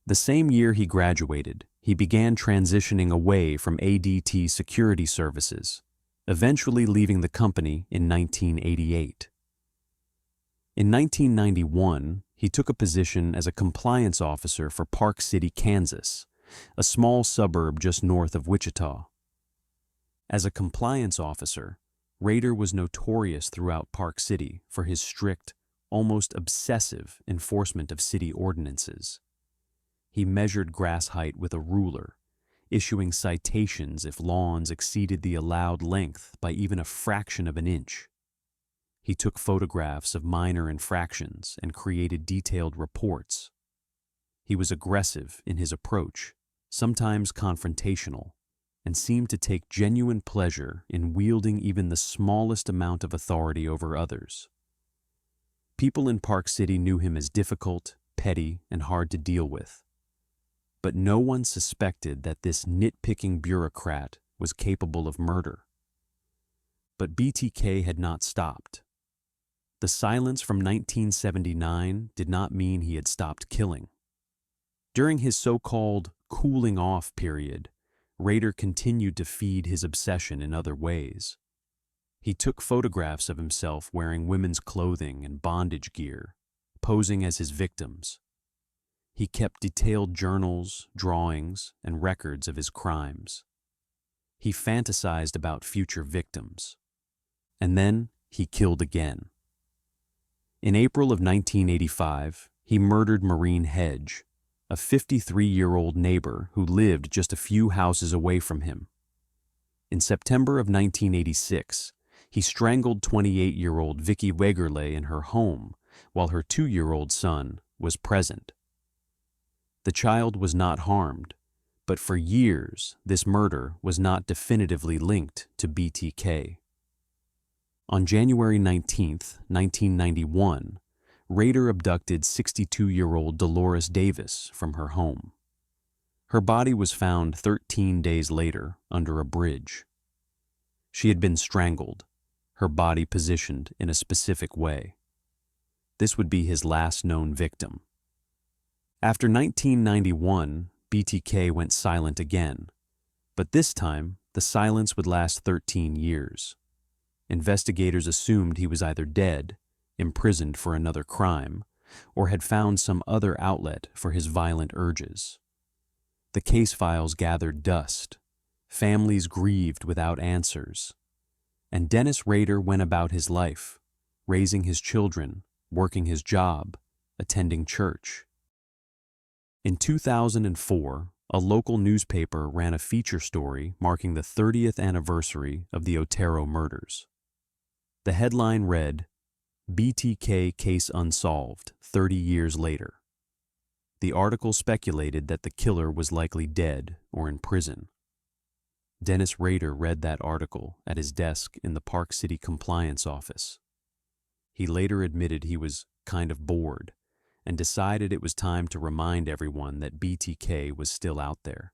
The same year he graduated, he began transitioning away from ADT security services, eventually leaving the company in 1988. In 1991, he took a position as a compliance officer for Park City, Kansas, a small suburb just north of Wichita. As a compliance officer, Rader was notorious throughout Park City for his strict, almost obsessive enforcement of city ordinances. He measured grass height with a ruler, issuing citations if lawns exceeded the allowed length by even a fraction of an inch. He took photographs of minor infractions and created detailed reports. He was aggressive in his approach, sometimes confrontational, and seemed to take genuine pleasure in wielding even the smallest amount of authority over others. People in Park City knew him as difficult, petty, and hard to deal with. But no one suspected that this nitpicking bureaucrat was capable of murder. But BTK had not stopped. The silence from 1979 did not mean he had stopped killing. During his so-called cooling off period, Rader continued to feed his obsession in other ways. He took photographs of himself wearing women's clothing and bondage gear, posing as his victims. He kept detailed journals, drawings, and records of his crimes. He fantasized about future victims. And then he killed again. In April of 1985, he murdered Maureen Hedge, a 53-year-old neighbor who lived just a few houses away from him. In September of 1986, he strangled 28-year-old Vicky Wegerle in her home while her 2-year-old son was present. The child was not harmed, but for years this murder was not definitively linked to BTK. On January 19, 1991, Rader abducted 62-year-old Dolores Davis from her home. Her body was found 13 days later under a bridge. She had been strangled, her body positioned in a specific way. This would be his last known victim. After 1991, BTK went silent again, but this time the silence would last 13 years. Investigators assumed he was either dead, imprisoned for another crime, or had found some other outlet for his violent urges. The case files gathered dust, families grieved without answers, and Dennis Rader went about his life, raising his children, working his job, attending church. In 2004, a local newspaper ran a feature story marking the 30th anniversary of the Otero murders. The headline read, "BTK Case Unsolved, 30 Years Later." The article speculated that the killer was likely dead or in prison. Dennis Rader read that article at his desk in the Park City compliance office. He later admitted he was kind of bored and decided it was time to remind everyone that BTK was still out there.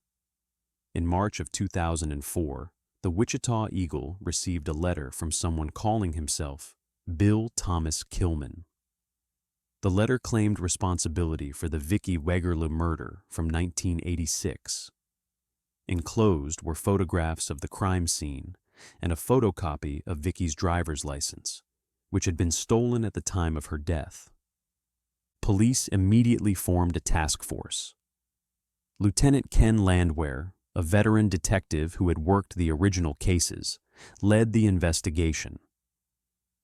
In March of 2004, the Wichita Eagle received a letter from someone calling himself Bill Thomas Killman. The letter claimed responsibility for the Vicky Wegerle murder from 1986. Enclosed were photographs of the crime scene and a photocopy of Vicky's driver's license, which had been stolen at the time of her death. Police immediately formed a task force. Lieutenant Ken Landwehr, a veteran detective who had worked the original cases, led the investigation.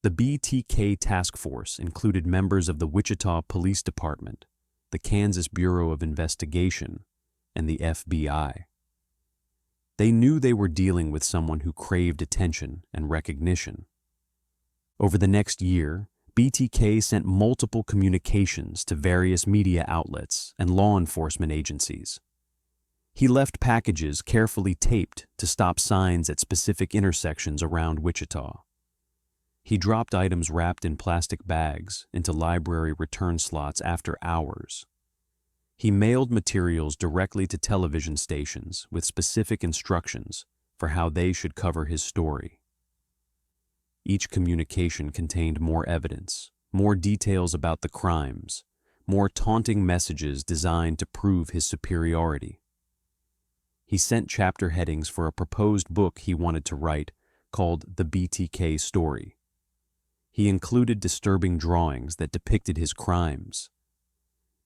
The BTK task force included members of the Wichita Police Department, the Kansas Bureau of Investigation, and the FBI. They knew they were dealing with someone who craved attention and recognition. Over the next year, BTK sent multiple communications to various media outlets and law enforcement agencies. He left packages carefully taped to stop signs at specific intersections around Wichita. He dropped items wrapped in plastic bags into library return slots after hours. He mailed materials directly to television stations with specific instructions for how they should cover his story. Each communication contained more evidence, more details about the crimes, more taunting messages designed to prove his superiority. He sent chapter headings for a proposed book he wanted to write called The BTK Story. He included disturbing drawings that depicted his crimes.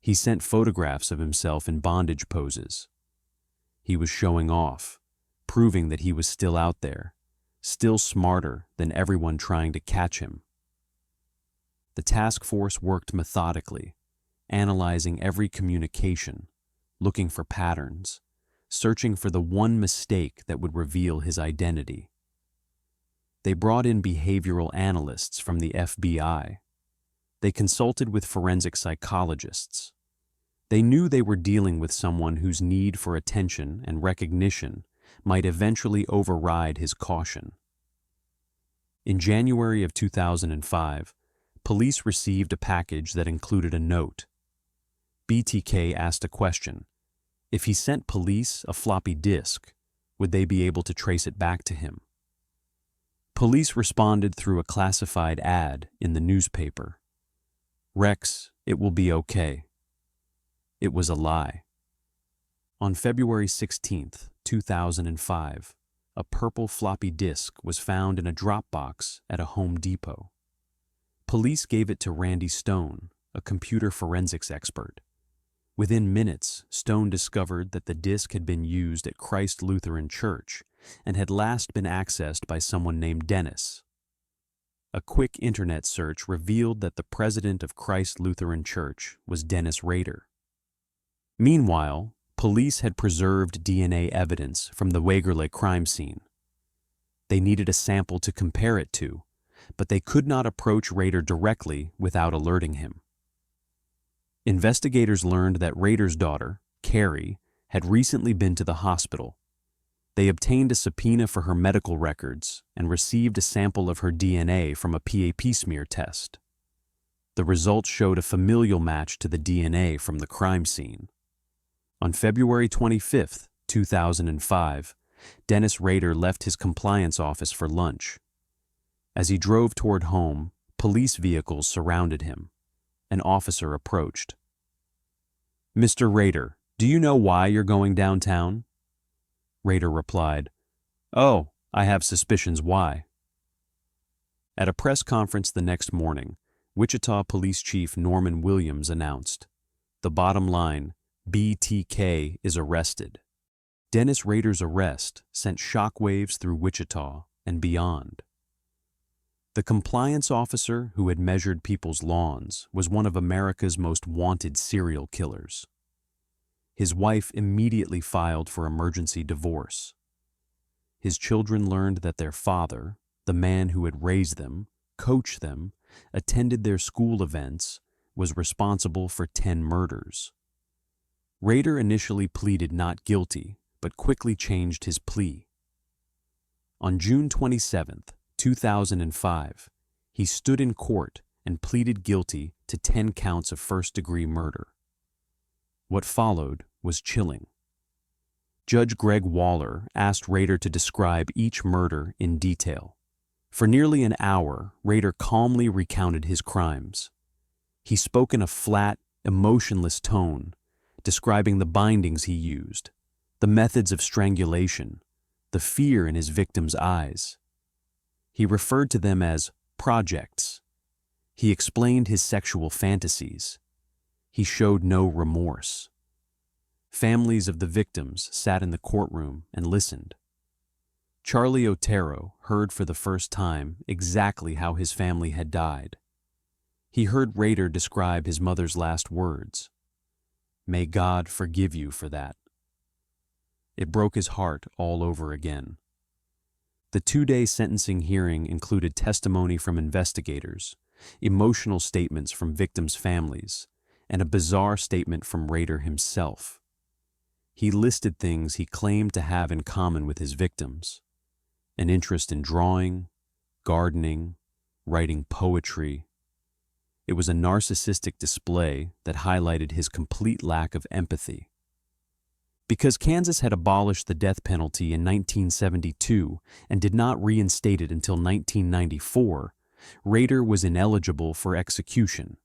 He sent photographs of himself in bondage poses. He was showing off, proving that he was still out there, still smarter than everyone trying to catch him. The task force worked methodically, analyzing every communication, looking for patterns, searching for the one mistake that would reveal his identity. They brought in behavioral analysts from the FBI. They consulted with forensic psychologists. They knew they were dealing with someone whose need for attention and recognition might eventually override his caution. In January of 2005, police received a package that included a note. BTK asked a question. If he sent police a floppy disk, would they be able to trace it back to him? Police responded through a classified ad in the newspaper. "Rex, it will be okay." It was a lie. On February 16, 2005, a purple floppy disk was found in a drop box at a Home Depot. Police gave it to Randy Stone, a computer forensics expert. Within minutes, Stone discovered that the disk had been used at Christ Lutheran Church and had last been accessed by someone named Dennis. A quick internet search revealed that the president of Christ Lutheran Church was Dennis Rader. Meanwhile, police had preserved DNA evidence from the Wegerle crime scene. They needed a sample to compare it to, but they could not approach Rader directly without alerting him. Investigators learned that Rader's daughter, Carrie, had recently been to the hospital. They obtained a subpoena for her medical records and received a sample of her DNA from a PAP smear test. The results showed a familial match to the DNA from the crime scene. On February 25, 2005, Dennis Rader left his compliance office for lunch. As he drove toward home, police vehicles surrounded him. An officer approached. "Mr. Rader, do you know why you're going downtown?" Rader replied, "Oh, I have suspicions why." At a press conference the next morning, Wichita Police Chief Norman Williams announced, "The bottom line, BTK is arrested." Dennis Rader's arrest sent shockwaves through Wichita and beyond. The compliance officer who had measured people's lawns was one of America's most wanted serial killers. His wife immediately filed for emergency divorce. His children learned that their father, the man who had raised them, coached them, attended their school events, was responsible for 10 murders. Rader initially pleaded not guilty, but quickly changed his plea. On June 27, 2005, he stood in court and pleaded guilty to 10 counts of first-degree murder. What followed was chilling. Judge Greg Waller asked Rader to describe each murder in detail. For nearly an hour, Rader calmly recounted his crimes. He spoke in a flat, emotionless tone, describing the bindings he used, the methods of strangulation, the fear in his victims' eyes. He referred to them as projects. He explained his sexual fantasies. He showed no remorse. Families of the victims sat in the courtroom and listened. Charlie Otero heard for the first time exactly how his family had died. He heard Rader describe his mother's last words. "May God forgive you for that." It broke his heart all over again. The 2-day sentencing hearing included testimony from investigators, emotional statements from victims' families, and a bizarre statement from Rader himself. He listed things he claimed to have in common with his victims: an interest in drawing, gardening, writing poetry. It was a narcissistic display that highlighted his complete lack of empathy. Because Kansas had abolished the death penalty in 1972 and did not reinstate it until 1994, Rader was ineligible for execution.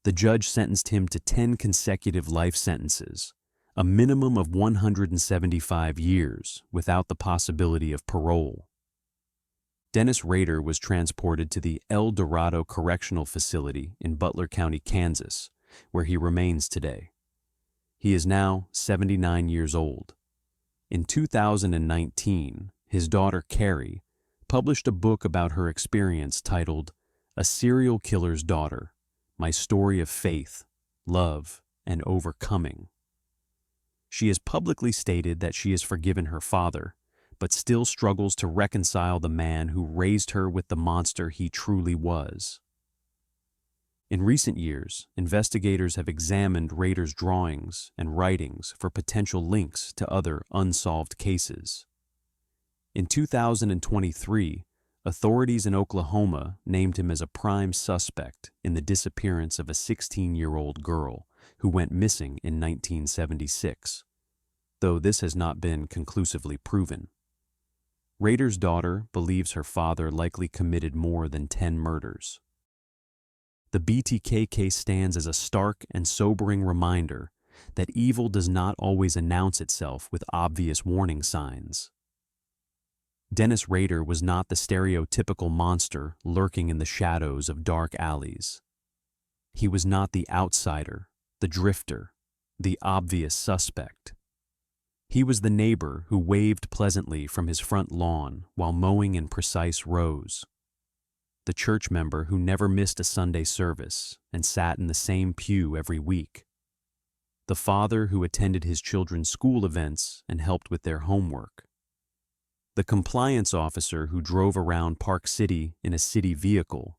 The judge sentenced him to 10 consecutive life sentences, a minimum of 175 years, without the possibility of parole. Dennis Rader was transported to the El Dorado Correctional Facility in Butler County, Kansas, where he remains today. He is now 79 years old. In 2019, his daughter Carrie published a book about her experience titled A Serial Killer's Daughter: My Story of Faith, Love, and Overcoming. She has publicly stated that she has forgiven her father, but still struggles to reconcile the man who raised her with the monster he truly was. In recent years, investigators have examined Rader's drawings and writings for potential links to other unsolved cases. In 2023, authorities in Oklahoma named him as a prime suspect in the disappearance of a 16-year-old girl who went missing in 1976, though this has not been conclusively proven. Rader's daughter believes her father likely committed more than 10 murders. The BTK case stands as a stark and sobering reminder that evil does not always announce itself with obvious warning signs. Dennis Rader was not the stereotypical monster lurking in the shadows of dark alleys. He was not the outsider, the drifter, the obvious suspect. He was the neighbor who waved pleasantly from his front lawn while mowing in precise rows. The church member who never missed a Sunday service and sat in the same pew every week. The father who attended his children's school events and helped with their homework. The compliance officer who drove around Park City in a city vehicle,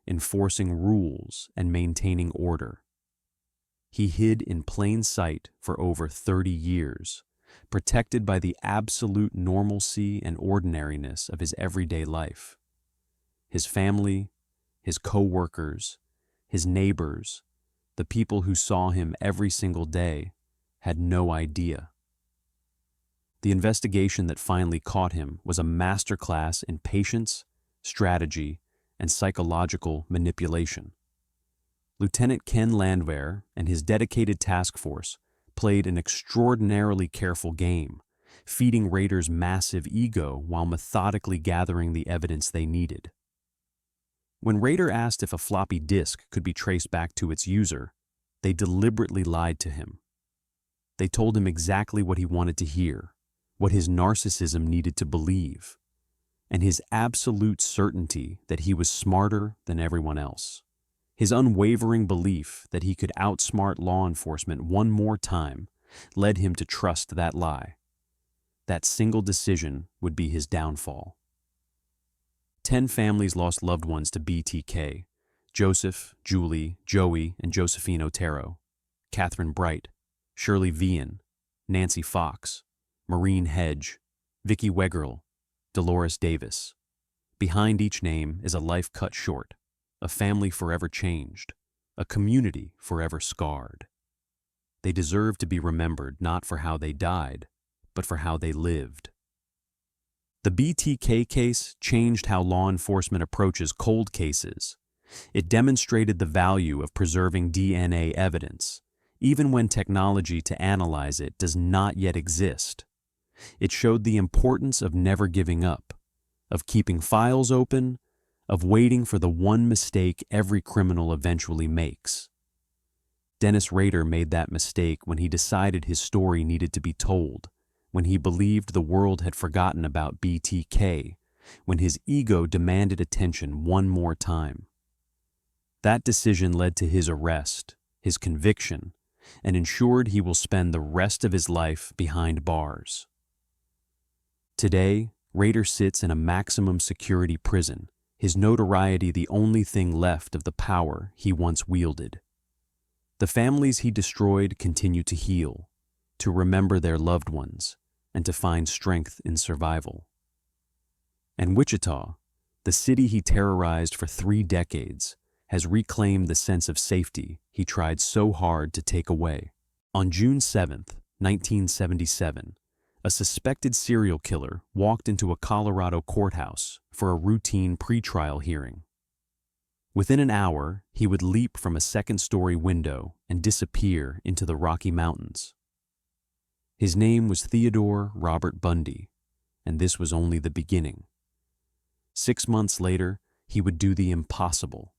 enforcing rules and maintaining order. He hid in plain sight for over 30 years, protected by the absolute normalcy and ordinariness of his everyday life. His family, his co-workers, his neighbors, the people who saw him every single day, had no idea. The investigation that finally caught him was a masterclass in patience, strategy, and psychological manipulation. Lieutenant Ken Landwehr and his dedicated task force played an extraordinarily careful game, feeding Rader's massive ego while methodically gathering the evidence they needed. When Rader asked if a floppy disk could be traced back to its user, they deliberately lied to him. They told him exactly what he wanted to hear, what his narcissism needed to believe, and his absolute certainty that he was smarter than everyone else. His unwavering belief that he could outsmart law enforcement one more time led him to trust that lie. That single decision would be his downfall. 10 families lost loved ones to BTK: Joseph, Julie, Joey, and Josephine Otero, Catherine Bright, Shirley Vian, Nancy Fox, Maureen Hedge, Vicky Wegerle, Dolores Davis. Behind each name is a life cut short, a family forever changed, a community forever scarred. They deserve to be remembered not for how they died, but for how they lived. The BTK case changed how law enforcement approaches cold cases. It demonstrated the value of preserving DNA evidence, even when technology to analyze it does not yet exist. It showed the importance of never giving up, of keeping files open, of waiting for the one mistake every criminal eventually makes. Dennis Rader made that mistake when he decided his story needed to be told, when he believed the world had forgotten about BTK, when his ego demanded attention one more time. That decision led to his arrest, his conviction, and ensured he will spend the rest of his life behind bars. Today, Rader sits in a maximum security prison, his notoriety the only thing left of the power he once wielded. The families he destroyed continue to heal, to remember their loved ones, and to find strength in survival. And Wichita, the city he terrorized for 3 decades, has reclaimed the sense of safety he tried so hard to take away. On June 7, 1977, a suspected serial killer walked into a Colorado courthouse for a routine pretrial hearing. Within an hour, he would leap from a second-story window and disappear into the Rocky Mountains. His name was Theodore Robert Bundy, and this was only the beginning. 6 months later, he would do the impossible: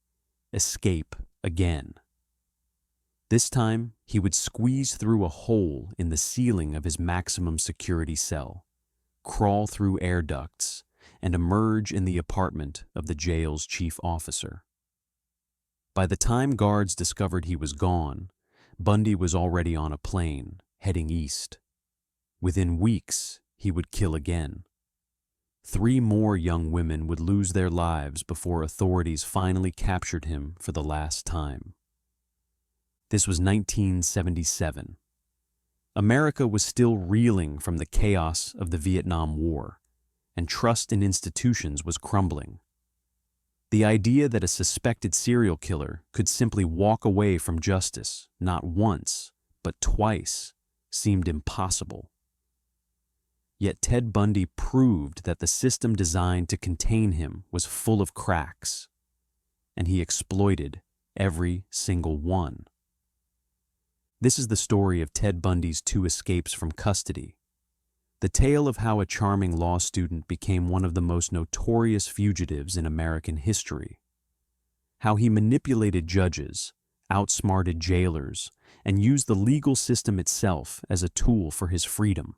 escape again. This time, he would squeeze through a hole in the ceiling of his maximum security cell, crawl through air ducts, and emerge in the apartment of the jail's chief officer. By the time guards discovered he was gone, Bundy was already on a plane, heading east. Within weeks, he would kill again. 3 more young women would lose their lives before authorities finally captured him for the last time. This was 1977. America was still reeling from the chaos of the Vietnam War, and trust in institutions was crumbling. The idea that a suspected serial killer could simply walk away from justice, not once, but twice, seemed impossible. Yet Ted Bundy proved that the system designed to contain him was full of cracks, and he exploited every single one. This is the story of Ted Bundy's 2 escapes from custody, the tale of how a charming law student became one of the most notorious fugitives in American history, how he manipulated judges, outsmarted jailers, and used the legal system itself as a tool for his freedom,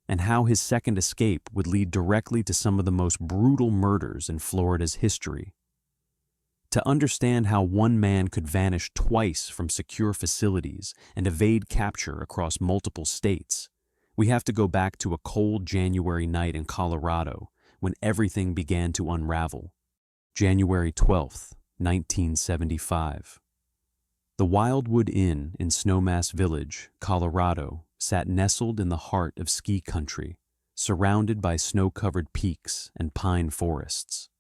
and how his second escape would lead directly to some of the most brutal murders in Florida's history. To understand how one man could vanish twice from secure facilities and evade capture across multiple states, we have to go back to a cold January night in Colorado when everything began to unravel. January 12, 1975. The Wildwood Inn in Snowmass Village, Colorado, sat nestled in the heart of ski country, surrounded by snow-covered peaks and pine forests.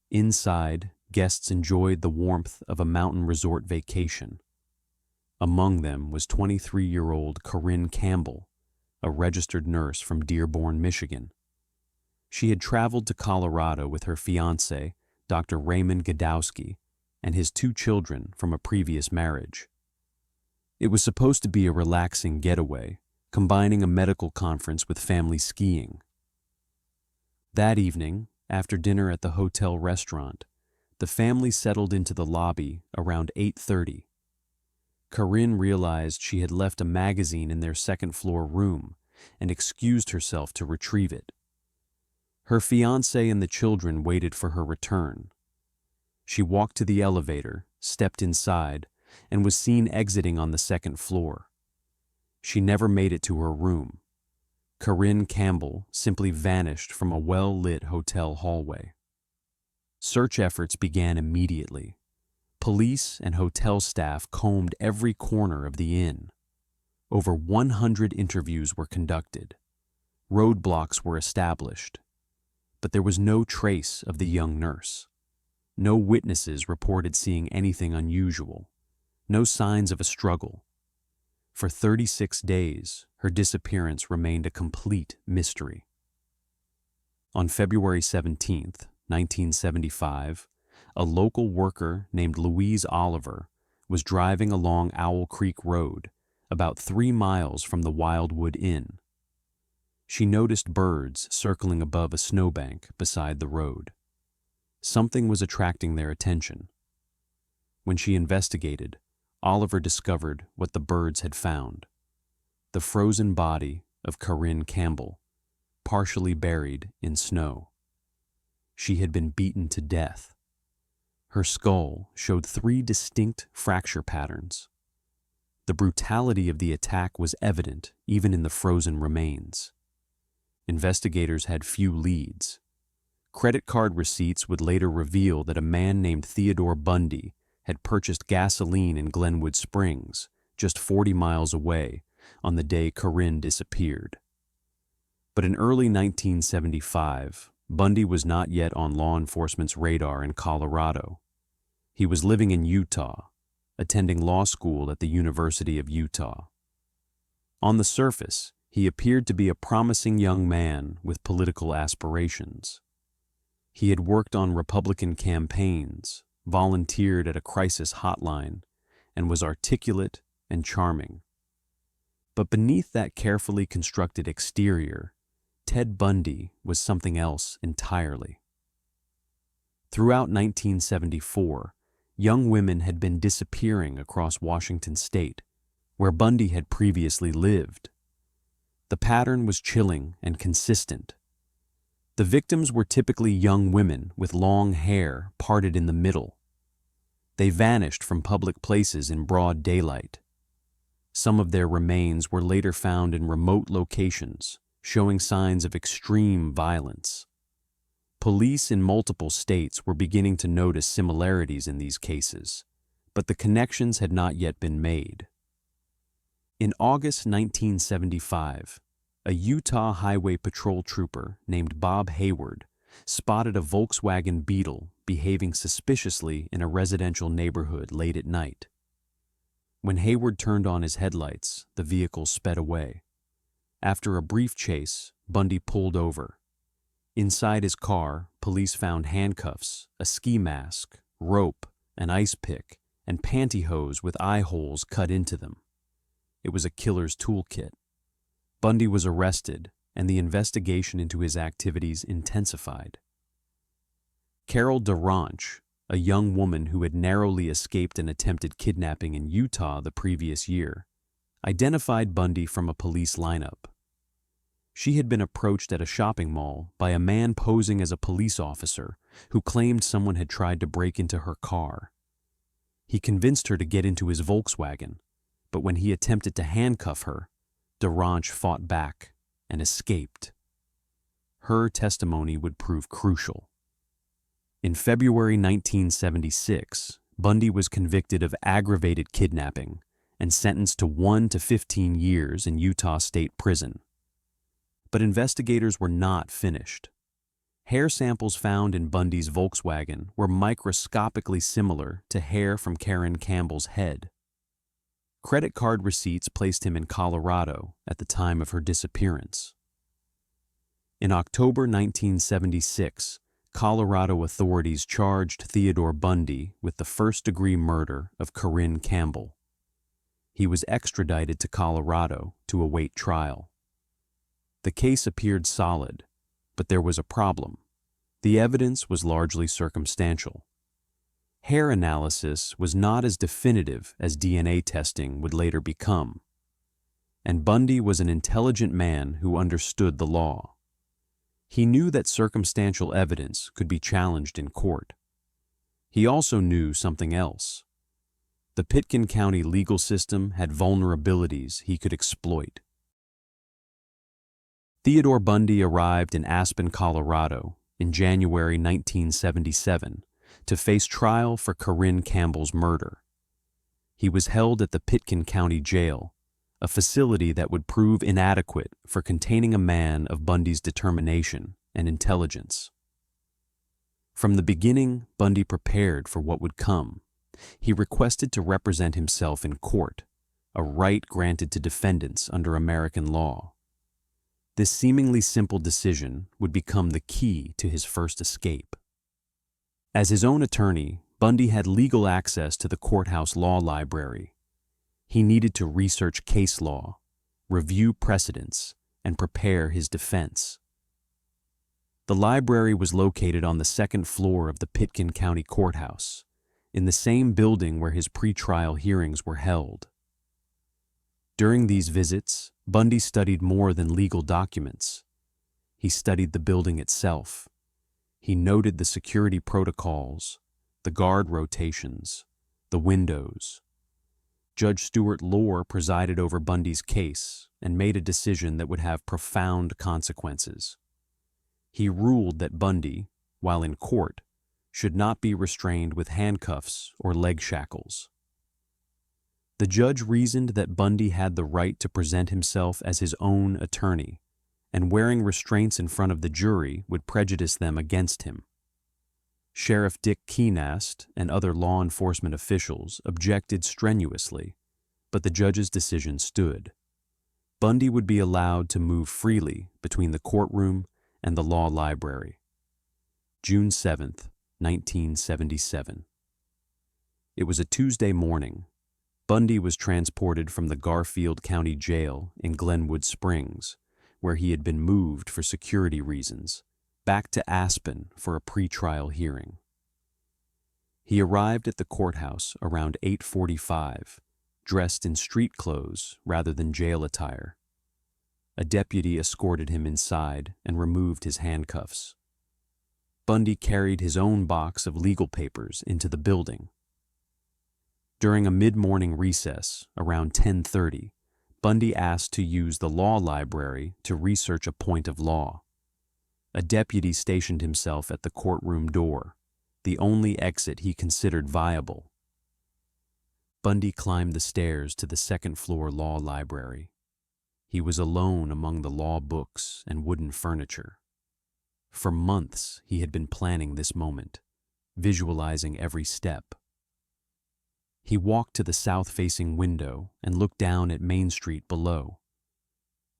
Inside, guests enjoyed the warmth of a mountain resort vacation. Among them was 23-year-old Corinne Campbell, a registered nurse from Dearborn, Michigan. She had traveled to Colorado with her fiancé, Dr. Raymond Godowski, and his 2 children from a previous marriage. It was supposed to be a relaxing getaway, combining a medical conference with family skiing. That evening, after dinner at the hotel restaurant, the family settled into the lobby around 8:30. Corinne realized she had left a magazine in their second-floor room and excused herself to retrieve it. Her fiancé and the children waited for her return. She walked to the elevator, stepped inside, and was seen exiting on the second floor. She never made it to her room. Corinne Campbell simply vanished from a well-lit hotel hallway. Search efforts began immediately. Police and hotel staff combed every corner of the inn. Over 100 interviews were conducted. Roadblocks were established. But there was no trace of the young nurse. No witnesses reported seeing anything unusual, no signs of a struggle. For 36 days, her disappearance remained a complete mystery. On February 17, 1975, a local worker named Louise Oliver was driving along Owl Creek Road, about 3 miles from the Wildwood Inn. She noticed birds circling above a snowbank beside the road. Something was attracting their attention. When she investigated, Oliver discovered what the birds had found: the frozen body of Corinne Campbell, partially buried in snow. She had been beaten to death. Her skull showed 3 distinct fracture patterns. The brutality of the attack was evident even in the frozen remains. Investigators had few leads. Credit card receipts would later reveal that a man named Theodore Bundy had purchased gasoline in Glenwood Springs, just 40 miles away, on the day Corinne disappeared. But in early 1975, Bundy was not yet on law enforcement's radar in Colorado. He was living in Utah, attending law school at the University of Utah. On the surface, he appeared to be a promising young man with political aspirations. He had worked on Republican campaigns, volunteered at a crisis hotline, and was articulate and charming. But beneath that carefully constructed exterior, Ted Bundy was something else entirely. Throughout 1974, young women had been disappearing across Washington state, where Bundy had previously lived. The pattern was chilling and consistent. The victims were typically young women with long hair parted in the middle. They vanished from public places in broad daylight. Some of their remains were later found in remote locations, showing signs of extreme violence. Police in multiple states were beginning to notice similarities in these cases, but the connections had not yet been made. In August 1975, a Utah Highway Patrol trooper named Bob Hayward spotted a Volkswagen Beetle behaving suspiciously in a residential neighborhood late at night. When Hayward turned on his headlights, the vehicle sped away. After a brief chase, Bundy pulled over. Inside his car, police found handcuffs, a ski mask, rope, an ice pick, and pantyhose with eye holes cut into them. It was a killer's toolkit. Bundy was arrested, and the investigation into his activities intensified. Carol DeRanch, a young woman who had narrowly escaped an attempted kidnapping in Utah the previous year, identified Bundy from a police lineup. She had been approached at a shopping mall by a man posing as a police officer who claimed someone had tried to break into her car. He convinced her to get into his Volkswagen, but when he attempted to handcuff her, DeRanch fought back and escaped. Her testimony would prove crucial. In February 1976, Bundy was convicted of aggravated kidnapping and sentenced to 1 to 15 years in Utah State Prison. But investigators were not finished. Hair samples found in Bundy's Volkswagen were microscopically similar to hair from Corinne Campbell's head. Credit card receipts placed him in Colorado at the time of her disappearance. In October 1976, Colorado authorities charged Theodore Bundy with the first-degree murder of Corinne Campbell. He was extradited to Colorado to await trial. The case appeared solid, but there was a problem. The evidence was largely circumstantial. Hair analysis was not as definitive as DNA testing would later become. And Bundy was an intelligent man who understood the law. He knew that circumstantial evidence could be challenged in court. He also knew something else. The Pitkin County legal system had vulnerabilities he could exploit. Theodore Bundy arrived in Aspen, Colorado in January 1977 to face trial for Corinne Campbell's murder. He was held at the Pitkin County Jail, a facility that would prove inadequate for containing a man of Bundy's determination and intelligence. From the beginning, Bundy prepared for what would come. He requested to represent himself in court, a right granted to defendants under American law. This seemingly simple decision would become the key to his first escape. As his own attorney, Bundy had legal access to the courthouse law library. He needed to research case law, review precedents, and prepare his defense. The library was located on the second floor of the Pitkin County Courthouse, in the same building where his pretrial hearings were held. During these visits, Bundy studied more than legal documents. He studied the building itself. He noted the security protocols, the guard rotations, the windows. Judge Stuart Lohr presided over Bundy's case and made a decision that would have profound consequences. He ruled that Bundy, while in court, should not be restrained with handcuffs or leg shackles. The judge reasoned that Bundy had the right to present himself as his own attorney, and wearing restraints in front of the jury would prejudice them against him. Sheriff Dick Keenast and other law enforcement officials objected strenuously, but the judge's decision stood. Bundy would be allowed to move freely between the courtroom and the law library. June 7, 1977. It was a Tuesday morning. Bundy was transported from the Garfield County Jail in Glenwood Springs, where he had been moved for security reasons, back to Aspen for a pretrial hearing. He arrived at the courthouse around 8:45, dressed in street clothes rather than jail attire. A deputy escorted him inside and removed his handcuffs. Bundy carried his own box of legal papers into the building. During a mid-morning recess, around 10:30, Bundy asked to use the law library to research a point of law. A deputy stationed himself at the courtroom door, the only exit he considered viable. Bundy climbed the stairs to the second-floor law library. He was alone among the law books and wooden furniture. For months, he had been planning this moment, visualizing every step. He walked to the south-facing window and looked down at Main Street below.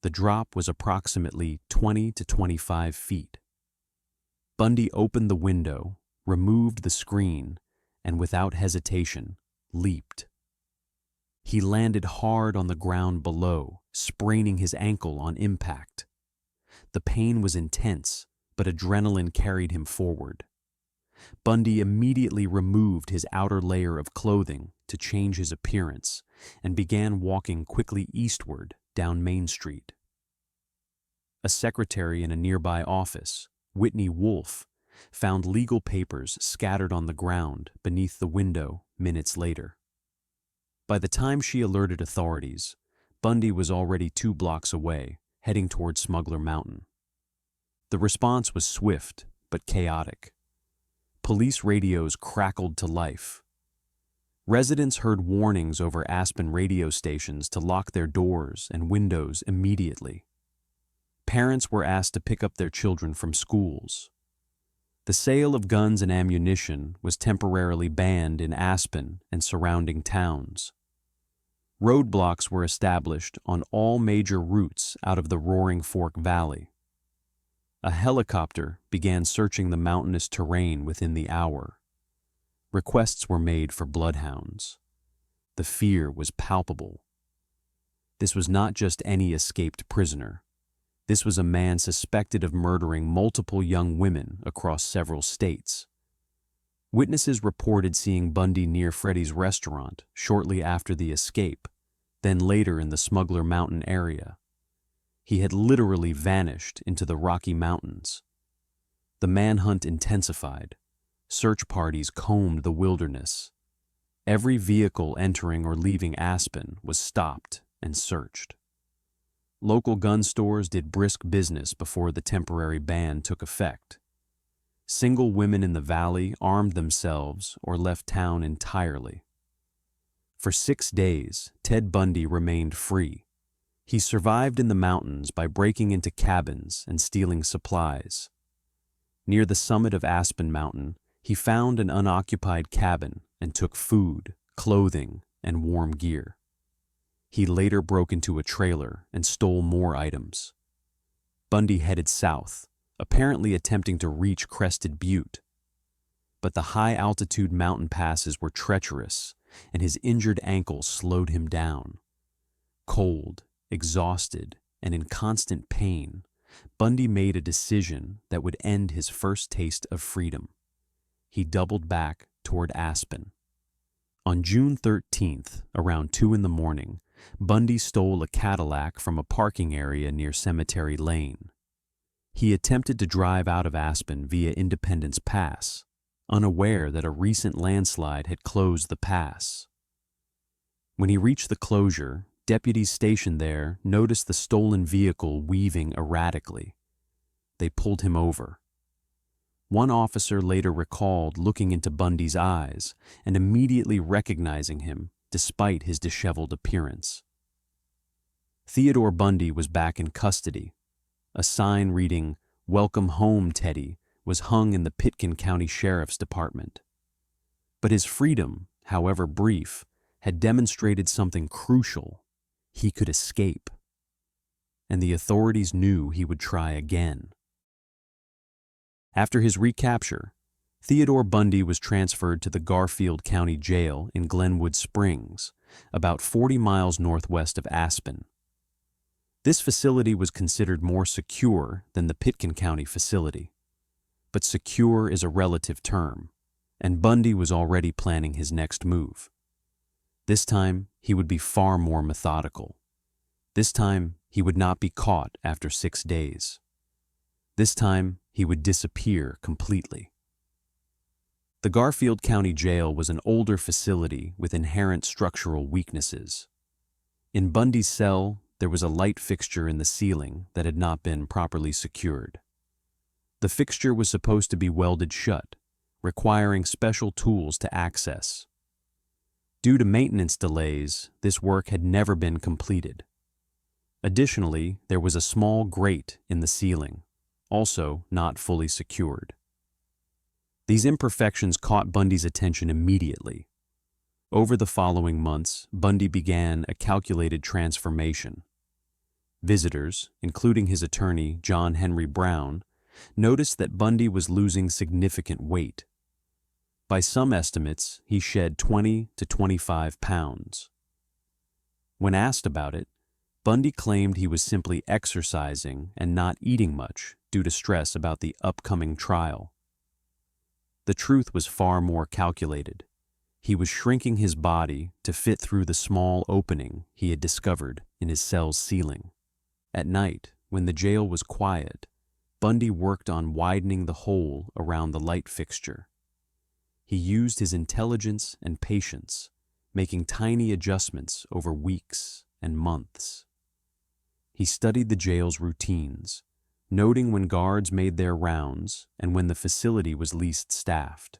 The drop was approximately 20 to 25 feet. Bundy opened the window, removed the screen, and without hesitation, leaped. He landed hard on the ground below, spraining his ankle on impact. The pain was intense, but adrenaline carried him forward. Bundy immediately removed his outer layer of clothing to change his appearance and began walking quickly eastward down Main Street. A secretary in a nearby office, Whitney Wolfe, found legal papers scattered on the ground beneath the window minutes later. By the time she alerted authorities, Bundy was already 2 blocks away, heading toward Smuggler Mountain. The response was swift but chaotic. Police radios crackled to life. Residents heard warnings over Aspen radio stations to lock their doors and windows immediately. Parents were asked to pick up their children from schools. The sale of guns and ammunition was temporarily banned in Aspen and surrounding towns. Roadblocks were established on all major routes out of the Roaring Fork Valley. A helicopter began searching the mountainous terrain within the hour. Requests were made for bloodhounds. The fear was palpable. This was not just any escaped prisoner. This was a man suspected of murdering multiple young women across several states. Witnesses reported seeing Bundy near Freddy's restaurant shortly after the escape, then later in the Smuggler Mountain area. He had literally vanished into the Rocky Mountains. The manhunt intensified. Search parties combed the wilderness. Every vehicle entering or leaving Aspen was stopped and searched. Local gun stores did brisk business before the temporary ban took effect. Single women in the valley armed themselves or left town entirely. For 6 days, Ted Bundy remained free. He survived in the mountains by breaking into cabins and stealing supplies. Near the summit of Aspen Mountain, he found an unoccupied cabin and took food, clothing, and warm gear. He later broke into a trailer and stole more items. Bundy headed south, apparently attempting to reach Crested Butte. But the high-altitude mountain passes were treacherous, and his injured ankle slowed him down. Cold, exhausted, and in constant pain, Bundy made a decision that would end his first taste of freedom. He doubled back toward Aspen. On June 13th, around 2 in the morning, Bundy stole a Cadillac from a parking area near Cemetery Lane. He attempted to drive out of Aspen via Independence Pass, unaware that a recent landslide had closed the pass. When he reached the closure, deputies stationed there noticed the stolen vehicle weaving erratically. They pulled him over. One officer later recalled looking into Bundy's eyes and immediately recognizing him despite his disheveled appearance. Theodore Bundy was back in custody. A sign reading, "Welcome home, Teddy," was hung in the Pitkin County Sheriff's Department. But his freedom, however brief, had demonstrated something crucial. He could escape. And the authorities knew he would try again. After his recapture, Theodore Bundy was transferred to the Garfield County Jail in Glenwood Springs, about 40 miles northwest of Aspen. This facility was considered more secure than the Pitkin County facility. But secure is a relative term, and Bundy was already planning his next move. This time, he would be far more methodical. This time, he would not be caught after 6 days. This time, he would disappear completely. The Garfield County Jail was an older facility with inherent structural weaknesses. In Bundy's cell, there was a light fixture in the ceiling that had not been properly secured. The fixture was supposed to be welded shut, requiring special tools to access. Due to maintenance delays, this work had never been completed. Additionally, there was a small grate in the ceiling, also not fully secured. These imperfections caught Bundy's attention immediately. Over the following months, Bundy began a calculated transformation. Visitors, including his attorney, John Henry Brown, noticed that Bundy was losing significant weight. By some estimates, he shed 20 to 25 pounds. When asked about it, Bundy claimed he was simply exercising and not eating much due to stress about the upcoming trial. The truth was far more calculated. He was shrinking his body to fit through the small opening he had discovered in his cell's ceiling. At night, when the jail was quiet, Bundy worked on widening the hole around the light fixture. He used his intelligence and patience, making tiny adjustments over weeks and months. He studied the jail's routines, noting when guards made their rounds and when the facility was least staffed.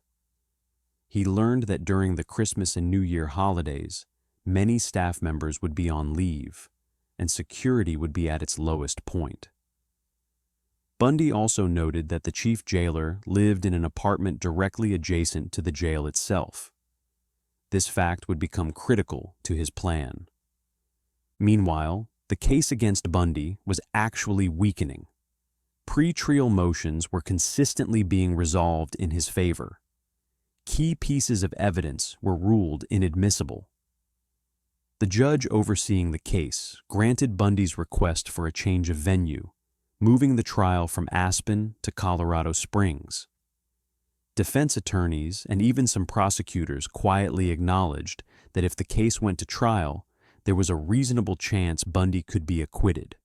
He learned that during the Christmas and New Year holidays, many staff members would be on leave, and security would be at its lowest point. Bundy also noted that the chief jailer lived in an apartment directly adjacent to the jail itself. This fact would become critical to his plan. Meanwhile, the case against Bundy was actually weakening. Pre-trial motions were consistently being resolved in his favor. Key pieces of evidence were ruled inadmissible. The judge overseeing the case granted Bundy's request for a change of venue, moving the trial from Aspen to Colorado Springs. Defense attorneys and even some prosecutors quietly acknowledged that if the case went to trial, there was a reasonable chance Bundy could be acquitted.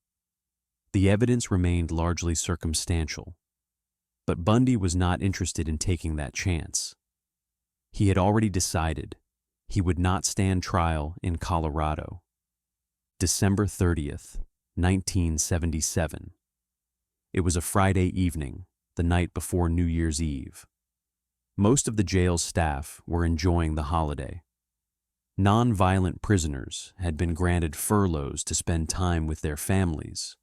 The evidence remained largely circumstantial, but Bundy was not interested in taking that chance. He had already decided he would not stand trial in Colorado. December 30th, 1977. It was a Friday evening, the night before New Year's Eve. Most of the jail's staff were enjoying the holiday. Non-violent prisoners had been granted furloughs to spend time with their families.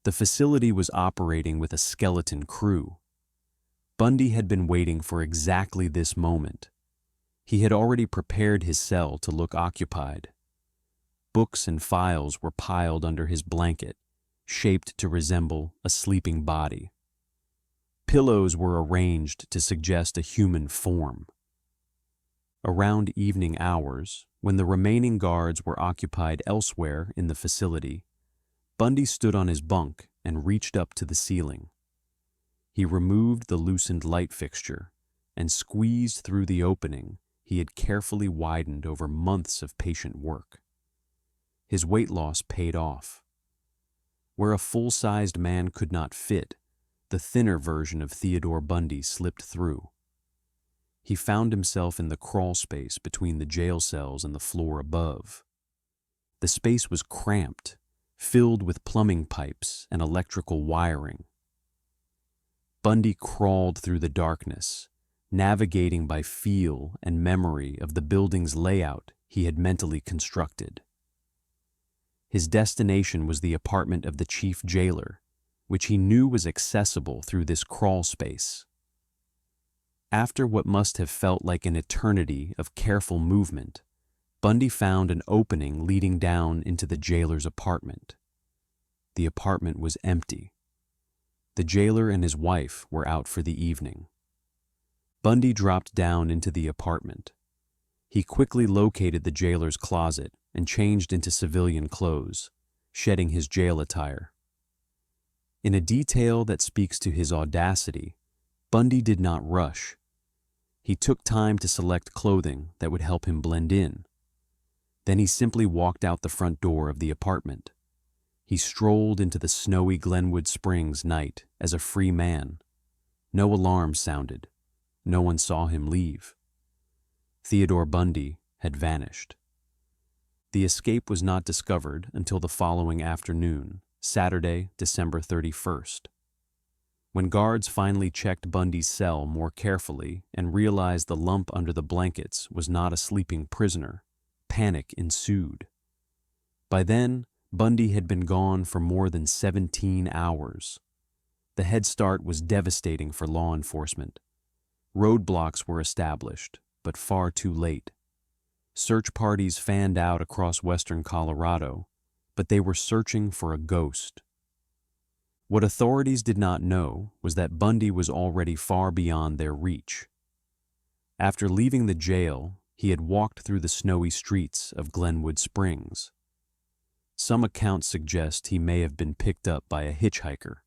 The facility was operating with a skeleton crew, Bundy had been waiting for exactly this moment. He had already prepared his cell to look occupied. Books and files were piled under his blanket, shaped to resemble a sleeping body. Pillows were arranged to suggest a human form. Around evening hours, when the remaining guards were occupied elsewhere in the facility, Bundy stood on his bunk and reached up to the ceiling. He removed the loosened light fixture and squeezed through the opening he had carefully widened over months of patient work. His weight loss paid off. Where a full-sized man could not fit, the thinner version of Theodore Bundy slipped through. He found himself in the crawl space between the jail cells and the floor above. The space was cramped, filled with plumbing pipes and electrical wiring. Bundy crawled through the darkness, navigating by feel and memory of the building's layout he had mentally constructed. His destination was the apartment of the chief jailer, which he knew was accessible through this crawl space. After what must have felt like an eternity of careful movement, Bundy found an opening leading down into the jailer's apartment. The apartment was empty. The jailer and his wife were out for the evening. Bundy dropped down into the apartment. He quickly located the jailer's closet and changed into civilian clothes, shedding his jail attire. In a detail that speaks to his audacity, Bundy did not rush. He took time to select clothing that would help him blend in. Then he simply walked out the front door of the apartment. He strolled into the snowy Glenwood Springs night as a free man. No alarm sounded. No one saw him leave. Theodore Bundy had vanished. The escape was not discovered until the following afternoon, Saturday, December 31st. When guards finally checked Bundy's cell more carefully and realized the lump under the blankets was not a sleeping prisoner, panic ensued. By then, Bundy had been gone for more than 17 hours. The head start was devastating for law enforcement. Roadblocks were established, but far too late. Search parties fanned out across western Colorado, but they were searching for a ghost. What authorities did not know was that Bundy was already far beyond their reach. After leaving the jail, he had walked through the snowy streets of Glenwood Springs. Some accounts suggest he may have been picked up by a hitchhiker.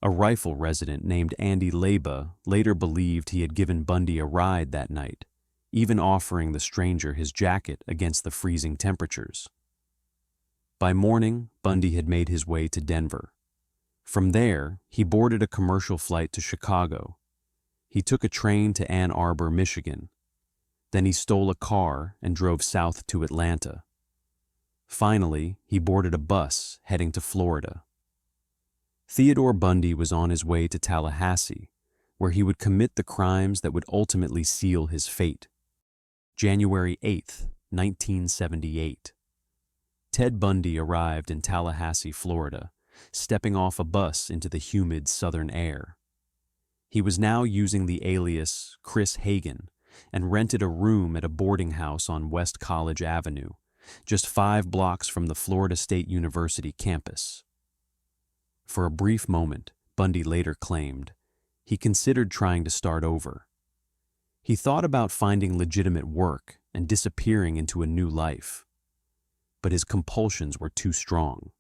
A rifle resident named Andy Leba later believed he had given Bundy a ride that night, even offering the stranger his jacket against the freezing temperatures. By morning, Bundy had made his way to Denver. From there, he boarded a commercial flight to Chicago. He took a train to Ann Arbor, Michigan. Then he stole a car and drove south to Atlanta. Finally, he boarded a bus heading to Florida. Theodore Bundy was on his way to Tallahassee, where he would commit the crimes that would ultimately seal his fate. January 8, 1978. Ted Bundy arrived in Tallahassee, Florida, stepping off a bus into the humid southern air. He was now using the alias Chris Hagen and rented a room at a boarding house on West College Avenue, just 5 blocks from the Florida State University campus. For a brief moment, Bundy later claimed, he considered trying to start over. He thought about finding legitimate work and disappearing into a new life. But his compulsions were too strong.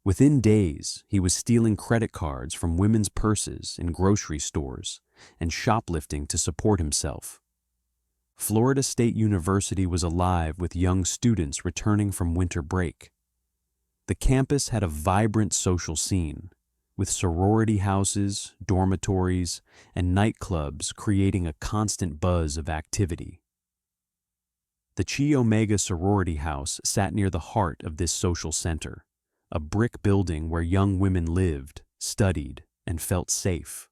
Within days, he was stealing credit cards from women's purses in grocery stores and shoplifting to support himself. Florida State University was alive with young students returning from winter break. The campus had a vibrant social scene, with sorority houses, dormitories, and nightclubs creating a constant buzz of activity. The Chi Omega sorority house sat near the heart of this social center, a brick building where young women lived, studied, and felt safe.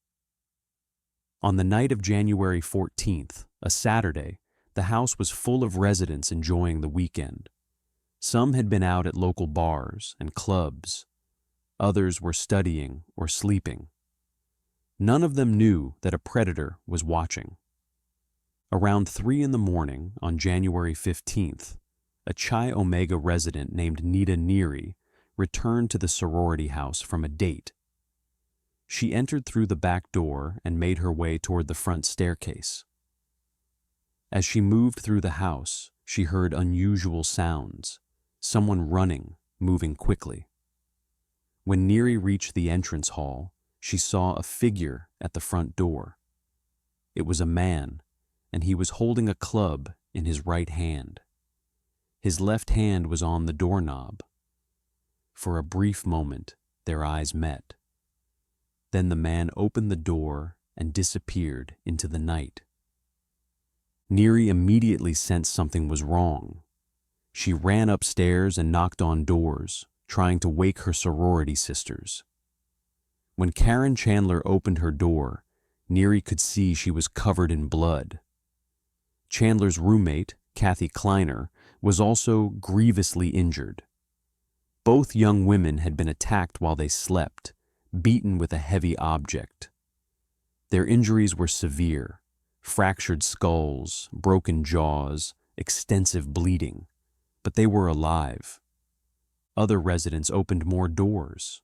On the night of January 14th, a Saturday, the house was full of residents enjoying the weekend. Some had been out at local bars and clubs. Others were studying or sleeping. None of them knew that a predator was watching. Around 3 in the morning on January 15th, a Chi Omega resident named Nita Neary returned to the sorority house from a date. She entered through the back door and made her way toward the front staircase. As she moved through the house, she heard unusual sounds, someone running, moving quickly. When Neary reached the entrance hall, she saw a figure at the front door. It was a man, and he was holding a club in his right hand. His left hand was on the doorknob. For a brief moment, their eyes met. Then the man opened the door and disappeared into the night. Neary immediately sensed something was wrong. She ran upstairs and knocked on doors, trying to wake her sorority sisters. When Karen Chandler opened her door, Neary could see she was covered in blood. Chandler's roommate, Kathy Kleiner, was also grievously injured. Both young women had been attacked while they slept, beaten with a heavy object. Their injuries were severe: fractured skulls, broken jaws, extensive bleeding, but they were alive. Other residents opened more doors.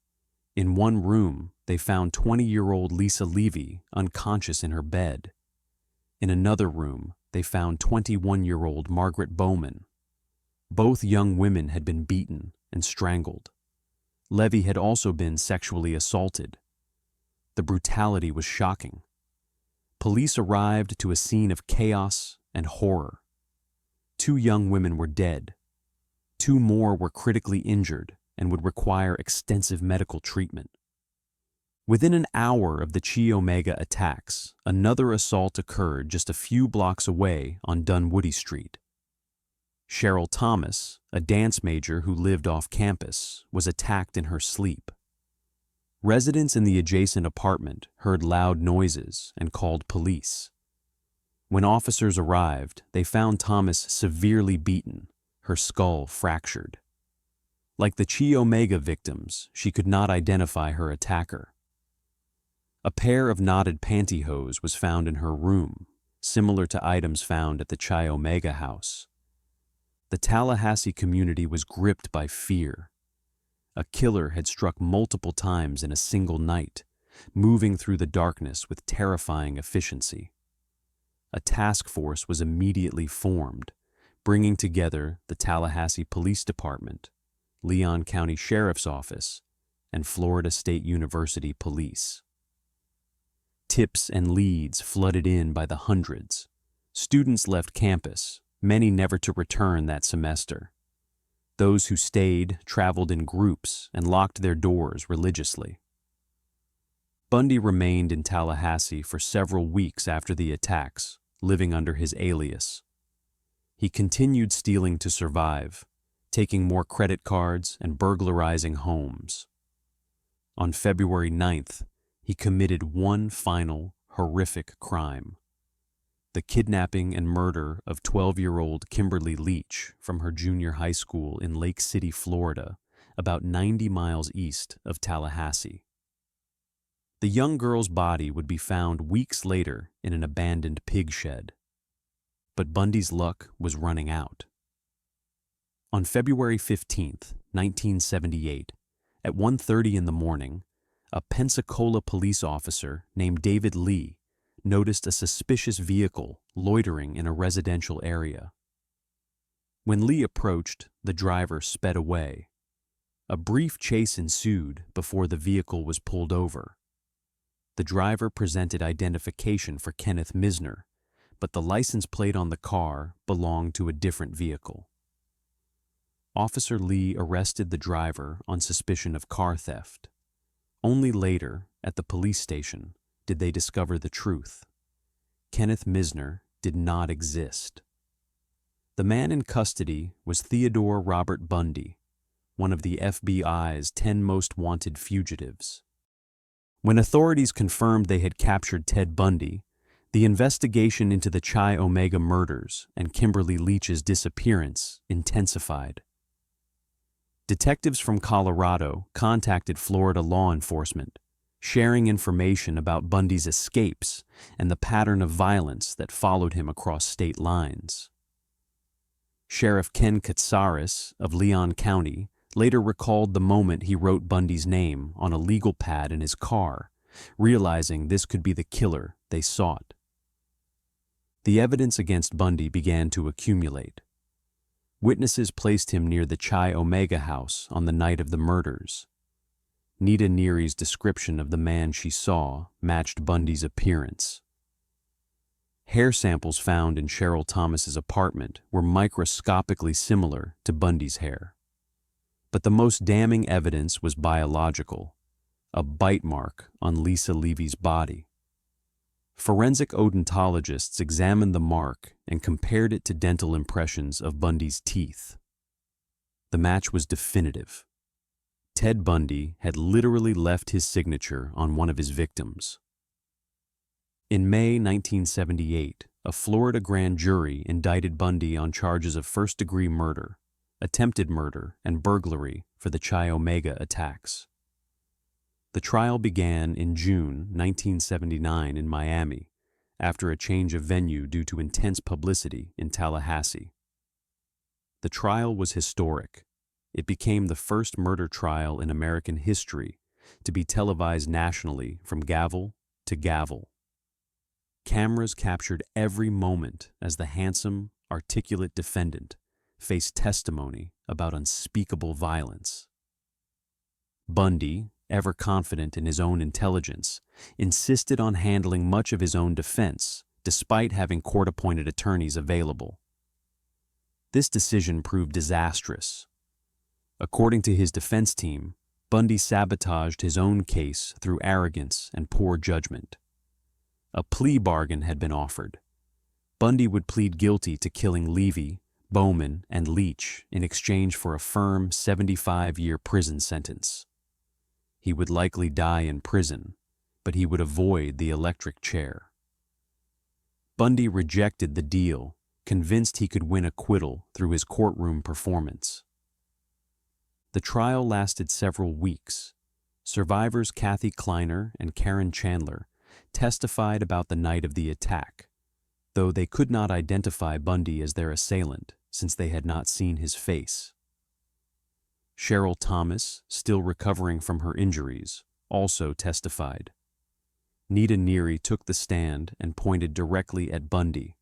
In one room, they found 20-year-old Lisa Levy unconscious in her bed. In another room, they found 21-year-old Margaret Bowman. Both young women had been beaten and strangled. Levy had also been sexually assaulted. The brutality was shocking. Police arrived to a scene of chaos and horror. 2 young women were dead. 2 more were critically injured and would require extensive medical treatment. Within an hour of the Chi Omega attacks, another assault occurred just a few blocks away on Dunwoody Street. Cheryl Thomas, a dance major who lived off campus, was attacked in her sleep. Residents in the adjacent apartment heard loud noises and called police. When officers arrived, they found Thomas severely beaten, her skull fractured. Like the Chi Omega victims, she could not identify her attacker. A pair of knotted pantyhose was found in her room, similar to items found at the Chi Omega house. The Tallahassee community was gripped by fear. A killer had struck multiple times in a single night, moving through the darkness with terrifying efficiency. A task force was immediately formed, bringing together the Tallahassee Police Department, Leon County Sheriff's Office, and Florida State University Police. Tips and leads flooded in by the hundreds. Students left campus, many never to return that semester. Those who stayed traveled in groups and locked their doors religiously. Bundy remained in Tallahassee for several weeks after the attacks, living under his alias. He continued stealing to survive, taking more credit cards and burglarizing homes. On February 9th, he committed one final, horrific crime: the kidnapping and murder of 12-year-old Kimberly Leach from her junior high school in Lake City, Florida, about 90 miles east of Tallahassee. The young girl's body would be found weeks later in an abandoned pig shed. But Bundy's luck was running out. On February 15th, 1978, at 1:30 in the morning, a Pensacola police officer named David Lee noticed a suspicious vehicle loitering in a residential area. When Lee approached, the driver sped away. A brief chase ensued before the vehicle was pulled over. The driver presented identification for Kenneth Misner, but the license plate on the car belonged to a different vehicle. Officer Lee arrested the driver on suspicion of car theft. Only later, at the police station, did they discover the truth. Kenneth Misner did not exist. The man in custody was Theodore Robert Bundy, one of the FBI's 10 most wanted fugitives. When authorities confirmed they had captured Ted Bundy, the investigation into the Chi Omega murders and Kimberly Leach's disappearance intensified. Detectives from Colorado contacted Florida law enforcement, sharing information about Bundy's escapes and the pattern of violence that followed him across state lines. Sheriff Ken Katsaris of Leon County later recalled the moment he wrote Bundy's name on a legal pad in his car, realizing this could be the killer they sought. The evidence against Bundy began to accumulate. Witnesses placed him near the Chi Omega house on the night of the murders. Nita Neary's description of the man she saw matched Bundy's appearance. Hair samples found in Cheryl Thomas's apartment were microscopically similar to Bundy's hair. But the most damning evidence was biological, a bite mark on Lisa Levy's body. Forensic odontologists examined the mark and compared it to dental impressions of Bundy's teeth. The match was definitive. Ted Bundy had literally left his signature on one of his victims. In May 1978, a Florida grand jury indicted Bundy on charges of first-degree murder, attempted murder, and burglary for the Chi Omega attacks. The trial began in June 1979 in Miami, after a change of venue due to intense publicity in Tallahassee. The trial was historic. It became the first murder trial in American history to be televised nationally from gavel to gavel. Cameras captured every moment as the handsome, articulate defendant faced testimony about unspeakable violence. Bundy, ever confident in his own intelligence, insisted on handling much of his own defense, despite having court-appointed attorneys available. This decision proved disastrous. According to his defense team, Bundy sabotaged his own case through arrogance and poor judgment. A plea bargain had been offered. Bundy would plead guilty to killing Levy, Bowman, and Leach in exchange for a firm 75-year prison sentence. He would likely die in prison, but he would avoid the electric chair. Bundy rejected the deal, convinced he could win acquittal through his courtroom performance. The trial lasted several weeks. Survivors Kathy Kleiner and Karen Chandler testified about the night of the attack, though they could not identify Bundy as their assailant since they had not seen his face. Cheryl Thomas, still recovering from her injuries, also testified. Nita Neary took the stand and pointed directly at Bundy,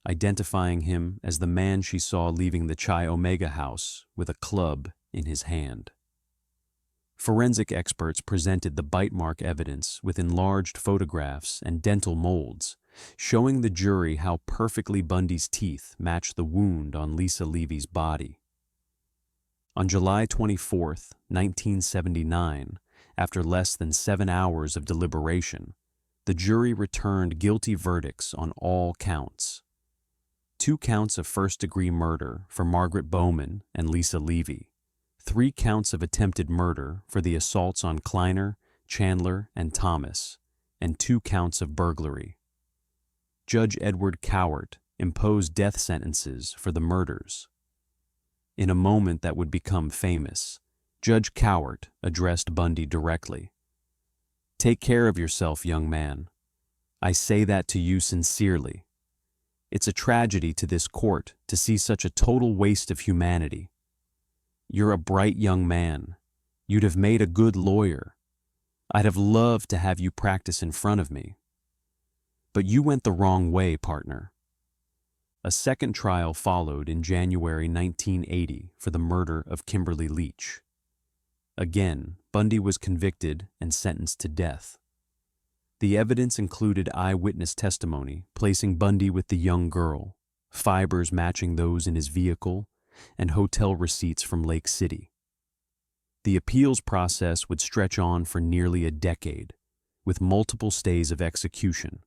identifying him as the man she saw leaving the Chi Omega house with a club in his hand. Forensic experts presented the bite mark evidence with enlarged photographs and dental molds, showing the jury how perfectly Bundy's teeth matched the wound on Lisa Levy's body. On July 24, 1979, after less than 7 hours of deliberation, the jury returned guilty verdicts on all counts. 2 counts of first-degree murder for Margaret Bowman and Lisa Levy, 3 counts of attempted murder for the assaults on Kleiner, Chandler, and Thomas, and 2 counts of burglary. Judge Edward Cowart imposed death sentences for the murders. In a moment that would become famous, Judge Cowart addressed Bundy directly. "Take care of yourself, young man. I say that to you sincerely. It's a tragedy to this court to see such a total waste of humanity. You're a bright young man. You'd have made a good lawyer. I'd have loved to have you practice in front of me. But you went the wrong way, partner." A second trial followed in January 1980 for the murder of Kimberly Leach. Again, Bundy was convicted and sentenced to death. The evidence included eyewitness testimony placing Bundy with the young girl, fibers matching those in his vehicle, and hotel receipts from Lake City. The appeals process would stretch on for nearly a decade, with multiple stays of execution.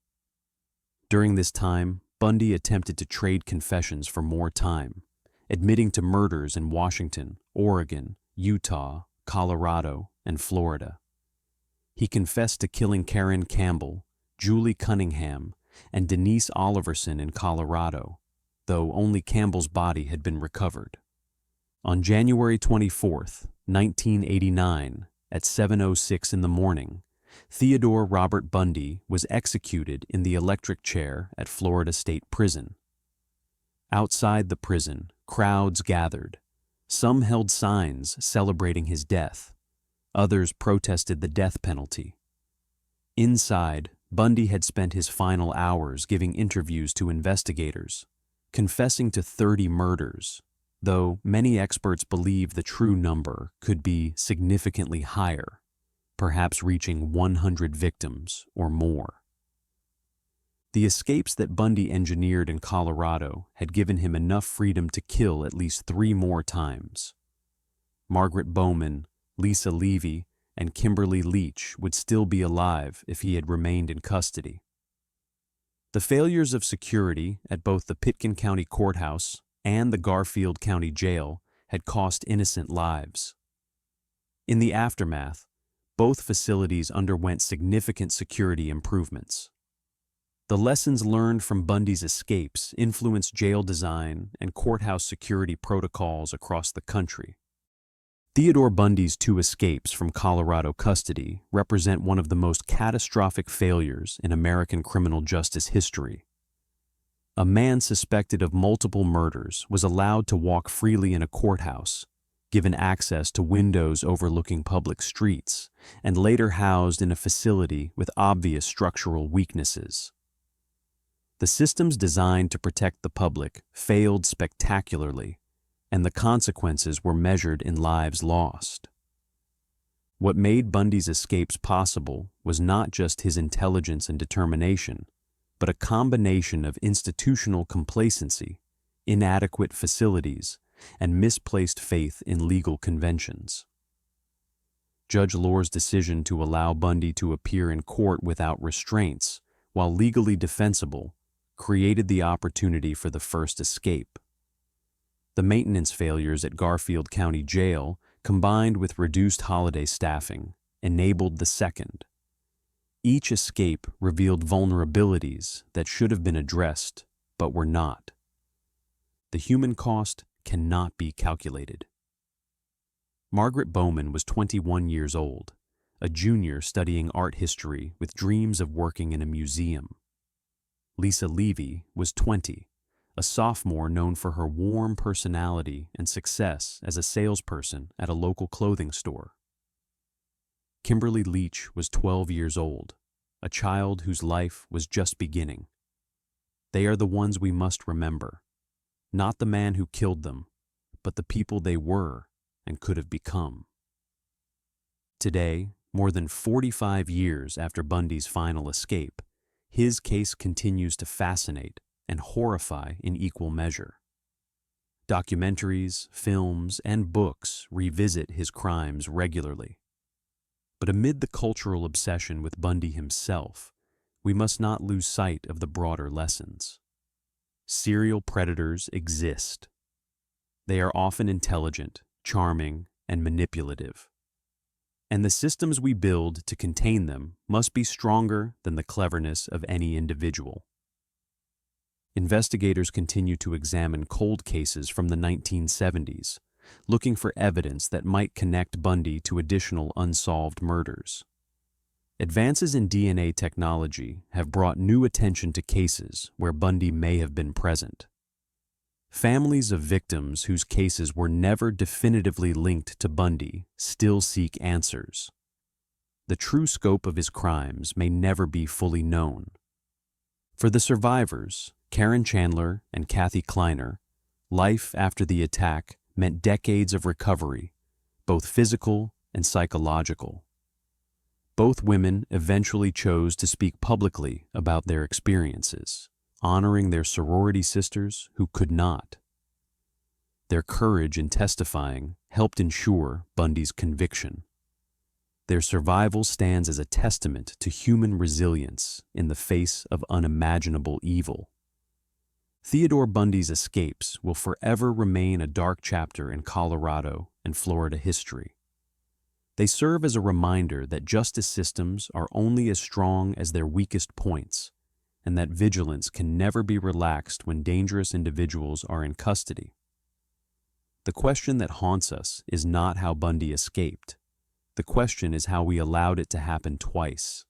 During this time, Bundy attempted to trade confessions for more time, admitting to murders in Washington, Oregon, Utah, Colorado, and Florida. He confessed to killing Karen Campbell, Julie Cunningham, and Denise Oliverson in Colorado, though only Campbell's body had been recovered. On January 24, 1989, at 7:06 in the morning, Theodore Robert Bundy was executed in the electric chair at Florida State Prison. Outside the prison, crowds gathered. Some held signs celebrating his death. Others protested the death penalty. Inside, Bundy had spent his final hours giving interviews to investigators, confessing to 30 murders, though many experts believe the true number could be significantly higher, perhaps reaching 100 victims or more. The escapes that Bundy engineered in Colorado had given him enough freedom to kill at least 3 more times. Margaret Bowman, Lisa Levy, and Kimberly Leach would still be alive if he had remained in custody. The failures of security at both the Pitkin County Courthouse and the Garfield County Jail had cost innocent lives. In the aftermath, both facilities underwent significant security improvements. The lessons learned from Bundy's escapes influenced jail design and courthouse security protocols across the country. Theodore Bundy's 2 escapes from Colorado custody represent one of the most catastrophic failures in American criminal justice history. A man suspected of multiple murders was allowed to walk freely in a courthouse, given access to windows overlooking public streets, and later housed in a facility with obvious structural weaknesses. The systems designed to protect the public failed spectacularly, and the consequences were measured in lives lost. What made Bundy's escapes possible was not just his intelligence and determination, but a combination of institutional complacency, inadequate facilities, and misplaced faith in legal conventions. Judge Lohr's decision to allow Bundy to appear in court without restraints, while legally defensible, created the opportunity for the first escape. The maintenance failures at Garfield County Jail, combined with reduced holiday staffing, enabled the second. Each escape revealed vulnerabilities that should have been addressed, but were not. The human cost cannot be calculated. Margaret Bowman was 21 years old, a junior studying art history with dreams of working in a museum. Lisa Levy was 20, a sophomore known for her warm personality and success as a salesperson at a local clothing store. Kimberly Leach was 12 years old, a child whose life was just beginning. They are the ones we must remember, not the man who killed them, but the people they were and could have become. Today, more than 45 years after Bundy's final escape, his case continues to fascinate and horrify in equal measure. Documentaries, films, and books revisit his crimes regularly. But amid the cultural obsession with Bundy himself, we must not lose sight of the broader lessons. Serial predators exist. They are often intelligent, charming, and manipulative. And the systems we build to contain them must be stronger than the cleverness of any individual. Investigators continue to examine cold cases from the 1970s, looking for evidence that might connect Bundy to additional unsolved murders. Advances in DNA technology have brought new attention to cases where Bundy may have been present. Families of victims whose cases were never definitively linked to Bundy still seek answers. The true scope of his crimes may never be fully known. For the survivors, Karen Chandler and Kathy Kleiner, life after the attack meant decades of recovery, both physical and psychological. Both women eventually chose to speak publicly about their experiences, honoring their sorority sisters who could not. Their courage in testifying helped ensure Bundy's conviction. Their survival stands as a testament to human resilience in the face of unimaginable evil. Theodore Bundy's escapes will forever remain a dark chapter in Colorado and Florida history. They serve as a reminder that justice systems are only as strong as their weakest points, and that vigilance can never be relaxed when dangerous individuals are in custody. The question that haunts us is not how Bundy escaped. The question is how we allowed it to happen twice.